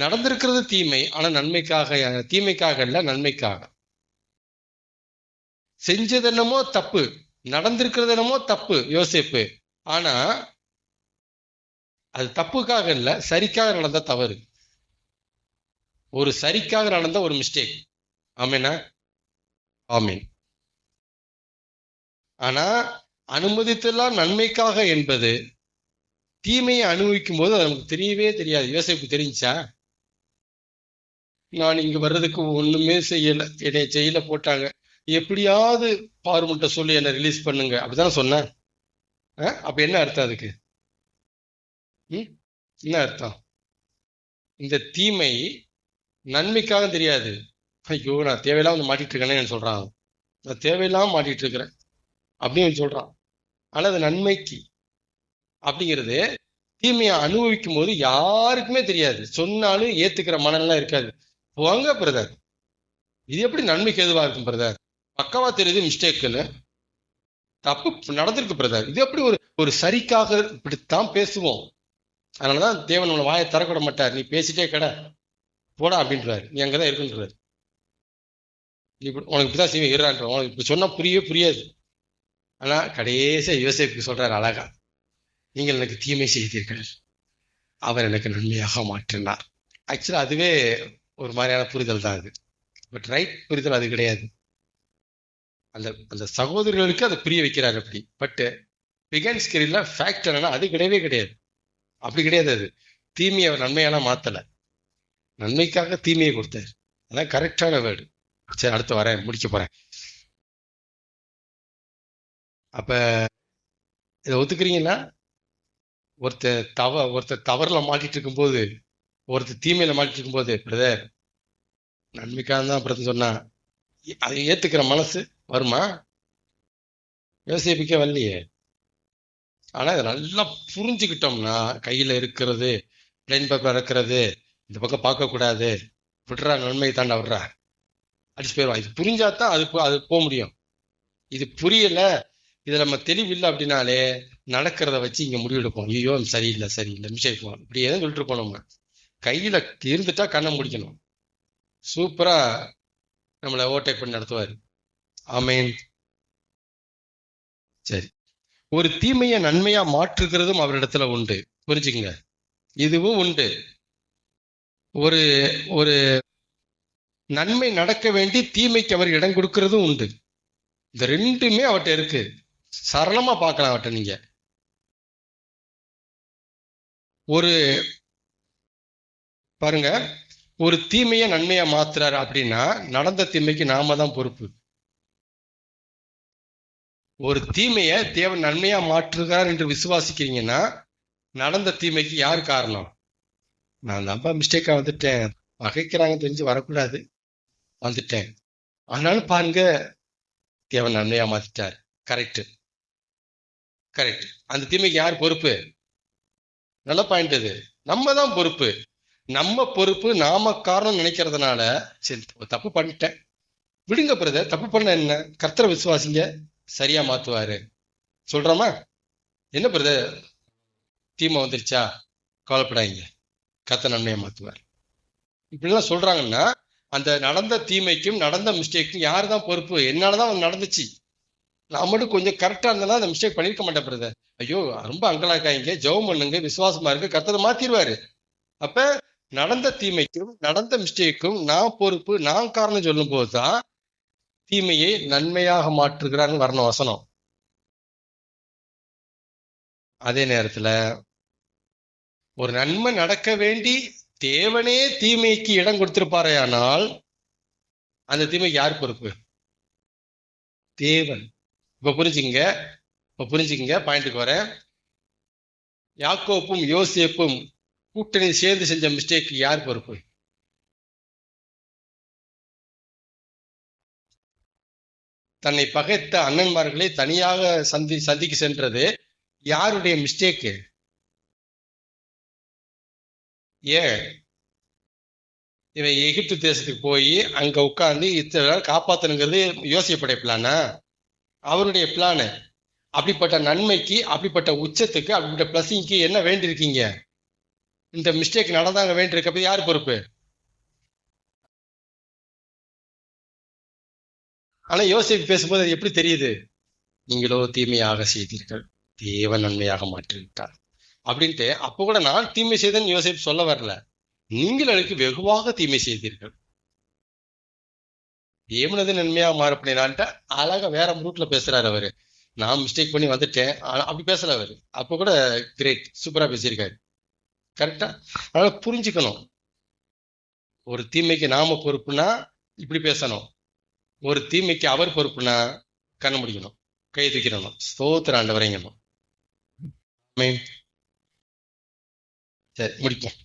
Speaker 1: நடந்திருக்கிறது தீமை, ஆனா நன்மைக்காக, தீமைக்காக இல்ல, நன்மைக்காக. செஞ்சது என்னமோ தப்பு, நடந்திருக்கிறது என்னமோ தப்பு யோசேப்பு, ஆனா அது தப்புக்காக இல்ல, சரிக்காக நடந்த தவறு, ஒரு சரிக்காக நடந்த ஒரு மிஸ்டேக். ஆமேனா? ஆமீன். ஆனா அனுமதித்தெல்லாம் நன்மைக்காக என்பது தீமையை அனுபவிக்கும் போது அது நமக்கு தெரியவே தெரியாது. யோசேப்புக்கு தெரிஞ்சா, நான் இங்க வர்றதுக்கு ஒண்ணுமே செய்யல, என்னை ஜெயில போட்டாங்க, எப்படியாவது பார்வன்ட்ட சொல்லி என்னை ரிலீஸ் பண்ணுங்க அப்படித்தானே சொன்னேன். அப்ப என்ன அர்த்தம் அதுக்கு? என்ன அர்த்தம்? இந்த தீமை நன்மைக்காக தெரியாது. ஐயோ நான் தேவையில்லாம வந்து மாட்டிட்டு இருக்கேன்னு சொல்றான். நான் தேவையில்லாம மாட்டிட்டு இருக்கிறேன் அப்படின்னு சொல்றான். ஆனா அது நன்மைக்கு அப்படிங்கிறது தீமையை அனுபவிக்கும் போது யாருக்குமே தெரியாது. சொன்னாலும் ஏத்துக்கிற மனநிலை இருக்காது. போங்க பிரதர், இது எப்படி நன்மைக்கு எதுவா இருக்கும் பிரதர்? பக்கவா தெரியுது மிஸ்டேக்குன்னு, தப்பு நடந்திருக்கு பிரதர், இது எப்படி ஒரு ஒரு சரிக்காக இப்படித்தான் பேசுவோம். அதனாலதான் தேவன் நம்மளை வாயை திறக்க விட மாட்டார். நீ பேசிட்டே கடை போடா அப்படின்றாரு, நீ அங்கதான் இருக்குன்றாரு. உனக்கு இப்படிதான் செய்வேன் இருறான்ற, உனக்கு இப்படி சொன்னா புரியவே புரியாது. ஆனா கடைசியா யோசேப்புக்கு சொல்றாரு அழகா, நீங்கள் எனக்கு தீமை செய்தீர்கள், அவர் எனக்கு நன்மையாக மாற்றினார். ஆக்சுவலா அதுவே ஒரு மாதிரியான புரிதல் தான் அது. பட் ரைட் புரிதல் அது கிடையாது. அந்த அந்த சகோதரர்களுக்கு அதை புரிய வைக்கிறாரு அப்படி. பட் பிகன் ஸ்கிரில்ல ஃபேக்ட் என்னன்னா அது கிடையவே கிடையாது. அப்படி கிடையாது. அது தீமையை அவர் நன்மையான மாத்தல, நன்மைக்காக தீமையை கொடுத்தாரு. அதான் கரெக்டான வேர்டு. சரி, அடுத்து வரேன், முடிக்க போறேன். அப்ப இதை ஒத்துக்கிறீங்கன்னா, ஒருத்தர் தவறுல மாட்டிட்டு இருக்கும்போது, ஒருத்தர் தீமையில மாட்டிட்டு இருக்கும்போது, பிரதர் நன்மைக்காக தான் பிரதர் சொன்னா, அதை ஏத்துக்கிற மனசு வருமா? யோசிப்பிக்க வரலையே. ஆனா இதை நல்லா புரிஞ்சுக்கிட்டோம்னா, கையில இருக்கிறது பிளைன் பேப்பர் இருக்கிறது, இந்த பக்கம் பார்க்க கூடாது, விடுறா நன்மை தாண்டா விடுறா அடிச்சு போயிடுவான். இது புரிஞ்சாதான் அது போக முடியும். இது புரியல, இது நம்ம தெளிவில்லை அப்படின்னாலே நடக்கிறத வச்சு இங்க முடிவெடுப்போம். ஐயோ சரியில்லை சரியில்லை மிஸ்டேக் இப்படி எதுவும் சொல்லிட்டு இருப்போம். நம்ம கையில இருந்துட்டா கண்ணை முடிக்கணும். சூப்பரா நம்மளை ஓவர்டேக் பண்ணி நடத்துவாரு. ஆமேன். சரி, ஒரு தீமையை நன்மையா மாற்றுகிறதும் அவரிடத்துல உண்டு, புரிஞ்சுக்குங்க. இதுவும் உண்டு. ஒரு ஒரு நன்மை நடக்க வேண்டி தீமைக்கு அவர் இடம் கொடுக்கறதும் உண்டு. இந்த ரெண்டுமே அவர்கிட்ட இருக்கு. சரளமா பார்க்கலாம் அவர்கிட்ட. நீங்க ஒரு பாருங்க, ஒரு தீமையை நன்மையா மாத்துறாரு அப்படின்னா நடந்த தீமைக்கு நாம தான் பொறுப்பு. ஒரு தீமையை தேவன் நன்மையா மாற்றுகிறார் என்று விசுவாசிக்கிறீங்கன்னா நடந்த தீமைக்கு யார் காரணம்? நான் தான்ப்பா மிஸ்டேக்கா வந்துட்டேன், வகைக்கிறாங்க தெரிஞ்சு வரக்கூடாது, வந்துட்டேன். ஆனாலும் பாருங்க தேவன் நன்மையா மாத்திட்டார். Correct correct. அந்த தீமைக்கு யார் பொறுப்பு? நல்ல பாயிண்ட். அது நம்ம தான் பொறுப்பு. நம்ம பொறுப்பு நாம காரணம் நினைக்கிறதுனால, சரி தப்பு பண்ணிட்டேன் விடுங்க பிரதர், தப்பு பண்ண என்ன, கர்த்தரை விசுவாசிங்க சரியா மாத்துவாரு சொல்றோமா? என்ன பிரதர் தீமை வந்துருச்சா, கவலைப்படாதீங்க, கர்த்தர் நன்மையா மாத்துவார் இப்படிலாம் சொல்றாங்கன்னா அந்த நடந்த தீமைக்கும் நடந்த மிஸ்டேக்கும் யாரு தான் பொறுப்பு? என்னாலதான் நடந்துச்சு, நான் மட்டும் கொஞ்சம் கரெக்டா இருந்தாலும் அந்த மிஸ்டேக் பண்ணிருக்க மாட்டேன் பிரதர். ஐயோ ரொம்ப அங்கலாக்காய்ங்க, ஜெபம் பண்ணுங்க, விசுவாசமா இருக்கு, கர்த்தர் மாத்திடுவாரு. அப்ப நடந்த தீமைக்கும் நடந்த மிஸ்டேக்கும் நான் பொறுப்பு, நான் காரணம் சொல்லும் போதுதான் தீமையை நன்மையாக மாற்றுகிறான்னு வரணும் வசனம். அதே நேரத்துல ஒரு நன்மை நடக்க வேண்டி தேவனே தீமைக்கு இடம் கொடுத்திருப்பாரே, ஆனால் அந்த தீமைக்கு யார் பொறுப்பு? தேவன். இப்ப புரிஞ்சுங்க பாயிண்ட்டுக்கு வரேன். யாக்கோப்பும் யோசேப்பும் கூட்டணி சேர்ந்து செஞ்ச மிஸ்டேக் யார் பொறுப்பு? தன்னை பகைத்த அண்ணன்மார்களை தனியாக சந்திக்க சென்றது யாருடைய மிஸ்டேக்கு? ஏன் இவன் எகிப்து தேசத்துக்கு போய் அங்க உட்கார்ந்து இத்தனை காப்பாத்தணுங்கிறது யோசிப்படைய பிளானா? அவருடைய பிளானு. அப்படிப்பட்ட நன்மைக்கு, அப்படிப்பட்ட உச்சத்துக்கு, அப்படிப்பட்ட பிளஸிங்க்கு என்ன வேண்டியிருக்கீங்க? இந்த மிஸ்டேக் நடந்தாங்க வேண்டியிருக்கப்ப யார் பொறுப்பு? ஆனா யோசிப்பு பேசும்போது அது எப்படி தெரியுது? நீங்களோ தீமையாக செய்தீர்கள், தேவன் நன்மையாக மாற்றிவிட்டார் அப்படின்ட்டு. அப்ப கூட நான் தீமை செய்தேன்னு யோசிப்பு சொல்ல வரல, நீங்கள் எனக்கு வெகுவாக தீமை செய்தீர்கள், தேவனது நன்மையாக மாறப்படினான்ட்டு அழகா வேற ரூட்ல பேசுறாரு அவரு. நான் மிஸ்டேக் பண்ணி வந்துட்டேன், ஆனா அப்படி பேசல அவரு. அப்ப கூட கிரேட், சூப்பரா பேசியிருக்காரு. கரெக்டா? அதனால புரிஞ்சுக்கணும். ஒரு தீமைக்கு நாம பொறுப்புனா இப்படி பேசணும், ஒரு தீமைக்கு அவர் பொறுப்புனா கண்ண முடிக்கணும், கை தூக்கிடணும், ஸ்தோத்திர ஆண்டவரைங்கணும். ஆமென். சரி, முடிப்போம்.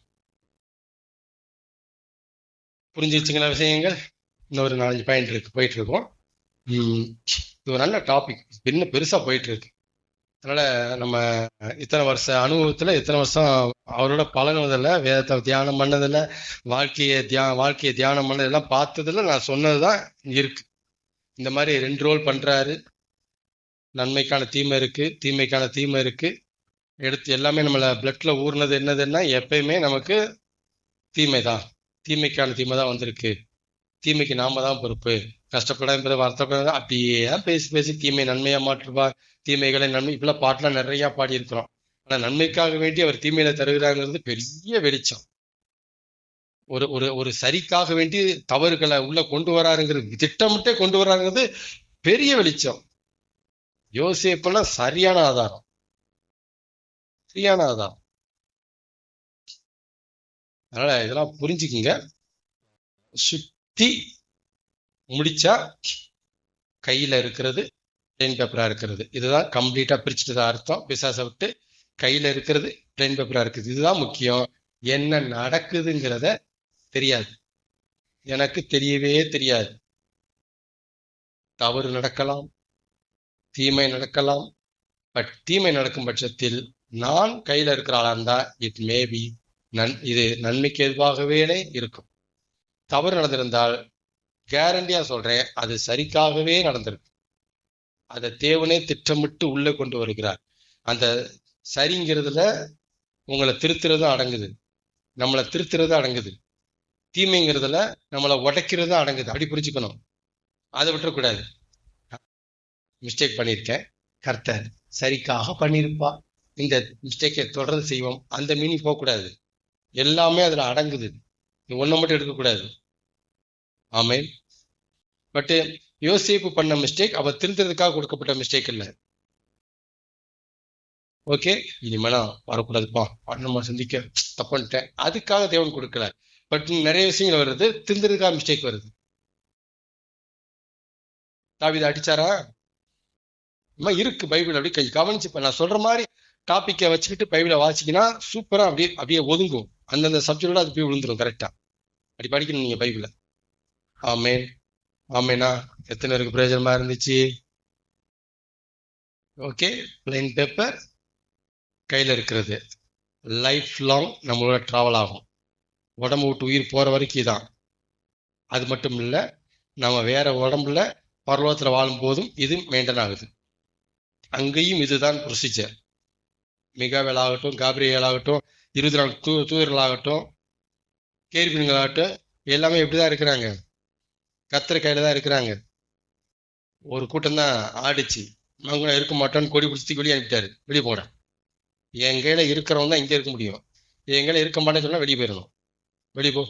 Speaker 1: புரிஞ்சிருச்சுங்களா விஷயங்கள்? இன்னொரு 4 பாயிண்ட் இருக்கு, போயிட்டு இருக்கோம். இது ஒரு நல்ல டாபிக், இன்னும் பெருசா போயிட்டு இருக்கு. அதனால நம்ம இத்தனை வருஷ அனுபவத்துல, இத்தனை வருஷம் அவரோட பழகுனதில்ல, வேதத்தை தியானம் பண்ணதில்ல, வாழ்க்கையை தியானம் பண்ணதெல்லாம் பார்த்ததுல நான் சொன்னதுதான் இருக்கு. இந்த மாதிரி 2 ரோல் பண்றாரு. நன்மைக்கான தீமை இருக்கு, தீமைக்கான தீமை இருக்கு. எடுத்து எல்லாமே நம்மள பிளட்ல ஊர்னது என்னதுன்னா எப்பயுமே நமக்கு தீமை தான், தீமைக்கான தீமை தான் வந்திருக்கு. தீமைக்கு நாம தான் பொறுப்பு. கஷ்டப்படாத வருத்தப்படாத அப்படியே பேசி பேசி தீமை நன்மையா மாற்றுவார், தீமைகளை நன்மை, இப்பெல்லாம் பாட்டுலாம் நிறைய பாடி இருக்கிறோம். ஆனா நன்மைக்காக வேண்டி அவர் தீமையில தருகிறாங்கிறது பெரிய வெளிச்சம். ஒரு ஒரு ஒரு சரிக்காக வேண்டி தவறுகளை உள்ள கொண்டு வராருங்கிறது, திட்டமிட்டே கொண்டு வராருங்கிறது பெரிய வெளிச்சம். யோசேப்புலாம் சரியான ஆதாரம், சரியான ஆதாரம். அதனால இதெல்லாம் புரிஞ்சுக்குங்க. சுத்தி முடிச்சா கையில இருக்கிறது பிளெயின் பேப்பரா இருக்கிறது, இதுதான் கம்ப்ளீட்டா பிரிச்சுட்டு தான் அர்த்தம். பிசாசை விட்டு கையில இருக்கிறது பிளெயின் பேப்பரா இருக்குது, இதுதான் முக்கியம். என்ன நடக்குதுங்கிறத தெரியாது, எனக்கு தெரியவே தெரியாது. தவறு நடக்கலாம், தீமை நடக்கலாம். பட் தீமை நடக்கும் பட்சத்தில் நான் கையில இருக்கிற ஆளா இருந்தா இட் மேபி இது நன்மைக்கு எதுவாகவே இருக்கும். தவறு நடந்திருந்தால் கேரண்டியா சொல்றேன், அது சரிக்காகவே நடந்திருக்கு. அதை தேவனே திட்டமிட்டு உள்ள கொண்டு வருகிறார். அந்த சரிங்கிறதுல உங்களை திருத்துறதும் அடங்குது, நம்மளை திருத்துறதும் அடங்குது. தீமைங்கிறதுல நம்மளை உடைக்கிறதும் அடங்குது. அப்படி புரிஞ்சுக்கணும், அதை விட்டுறக்கூடாது. மிஸ்டேக் பண்ணியிருக்கேன், கர்த்தர் சரிக்காக பண்ணியிருப்பா, இந்த மிஸ்டேக்கை தொடர்ந்து செய்வோம், அந்த மீனிங் போகக்கூடாது. எல்லாமே அதுல அடங்குது, ஒன்றை மட்டும் எடுக்கக்கூடாது. ஆமென். பட் யோசேப்பு பண்ண மிஸ்டேக் அவர் திருத்துறதுக்காக கொடுக்கப்பட்ட மிஸ்டேக் இல்லை. ஓகே, இனிமேனா வரக்கூடாதுப்பா, நம்ம சிந்திக்க தப்புன்ட்டேன், அதுக்காக தேவன் கொடுக்கல. பட் நிறைய விஷயங்கள் வருது, திருந்துறதுக்காக மிஸ்டேக் வருது. தாவீது அடிச்சாரா? இருக்கு பைபிள். அப்படி கவனிச்சு நான் சொல்ற மாதிரி டாபிக்கை வச்சுக்கிட்டு பைபிளை வாசிக்கினா சூப்பரா அப்படியே அப்படியே ஒதுங்கும். அந்தந்த சப்ஜெக்டோட அது போய் விழுந்துரும் கரெக்டா. அப்படி படிக்கணும் நீங்க பைபிளை. ஆமேன். ஆமேனா? எத்தனை பேருக்கு பிரயோஜனமா இருந்துச்சு? ஓகே, பிளைன் பேப்பர் கையில இருக்கிறது லைஃப் லாங் நம்மளோட டிராவல் ஆகும். உடம்பு விட்டு உயிர் போற வரைக்கும் தான். அது மட்டும் இல்ல, நம்ம வேற உடம்புல பரலோகத்துல வாழும் போதும் இது மெயின்டைன் ஆகுது. அங்கேயும் இதுதான் ப்ரொசீஜர். மிகாவேல் ஆகட்டும், காப்ரியேல் ஆகட்டும், 24 தூதர்களாகட்டும், கேர்பீன்களாகட்டும், எல்லாமே எப்படிதான் இருக்கிறாங்க? கர்த்தர் கையில தான் இருக்கிறாங்க. ஒரு கூட்டம் தான் ஆடிச்சு, நாங்க இருக்க மாட்டோம்னு கொடி பிடிச்சி வெளியே அனுப்பிட்டாரு, வெளியே போட. என் கையில இருக்கிறவங்க தான் இங்க இருக்க முடியும், என் கையில இருக்க மாட்டேன்னு சொன்னா வெளியே போயிடணும். வெளியே போ.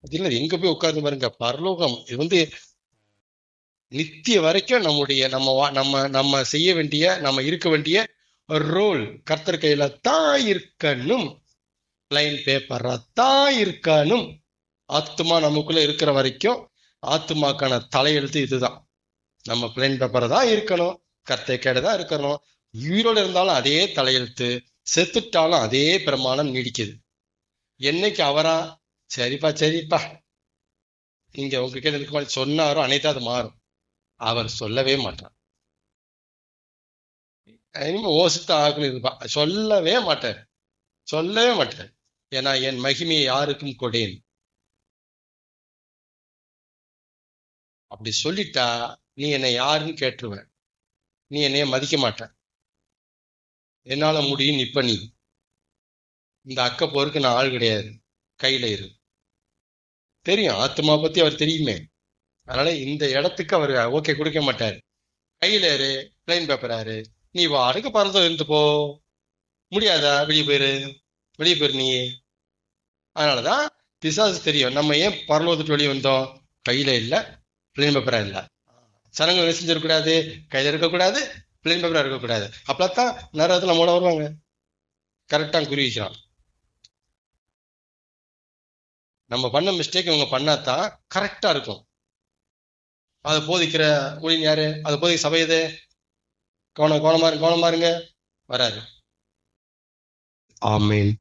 Speaker 1: அது இல்லை, எங்க போய் உட்கார்ந்து பாருங்க, பரலோகம் இது நித்திய வரைக்கும் நம்முடைய நம்ம செய்ய வேண்டிய, நம்ம இருக்க வேண்டிய ரோல் கர்த்தர் கையில தான் இருக்கணும், பிளைன் பேப்பரா தான் இருக்கணும். ஆத்மா நமக்குள்ள இருக்கிற வரைக்கும் ஆத்மாக்கான தலையெழுத்து இதுதான். நம்ம பிளைன் பேப்பரை தான் இருக்கணும், கர்த்தர் கையில தான் இருக்கணும். உயிரோடு இருந்தாலும் அதே தலையெழுத்து, செத்துட்டாலும் அதே பிரமாணம் நீடிக்குது. என்னைக்கு அவரா சரிப்பா சரிப்பா நீங்க உங்க கையில இருக்க மாதிரி சொன்னாரோ அனைத்து அது மாறும். அவர் சொல்லவே மாட்டார். இனிமே ஓசித்த ஆக்குன்னு இருப்பா, சொல்லவே மாட்டார், சொல்லவே மாட்டார். ஏன்னா என் மகிமையை யாருக்கும் கொடேன். அப்படி சொல்லிட்டா நீ என்னை யாருன்னு கேட்டுருவ, நீ என்னைய மதிக்க மாட்ட. என்னால முடியும் இப்ப நீ இந்த அக்க போருக்கு நான் ஆள் கிடையாது, கையில இரு. தெரியும், ஆத்மா பத்தி அவர் தெரியுமே. அதனால இந்த இடத்துக்கு அவர் ஓகே கொடுக்க மாட்டாரு. கையில இரு, பிளைன் பேப்பராரு, நீ வாடகை பறந்து இருந்து போ. முடியாதா? வெளியே போயிரு, வெளியே போயிரு நீ. அதனாலதான் பிசாசு தெரியும் நம்ம ஏன் பரலோகத்துக்கு வெளியே வந்தோம். கையில இல்ல, பிளைன் பேப்பரா இல்ல, சனங்கள் என்ன செஞ்சிடக்கூடாது, கையில இருக்கக்கூடாது, பிளேன் பேப்பரா இருக்கக்கூடாது. அப்பதான் நேரத்தில் நம்மளோட வருவாங்க. கரெக்டா குறி வைக்கிறான். நம்ம பண்ண மிஸ்டேக் இவங்க பண்ணாதான் கரெக்டா இருக்கும். அதை போதிக்கிற ஊழியன் யாரு, அதை போதிக்கிற சபை எது? கவனமா இருங்க வராரு. ஆமேன்.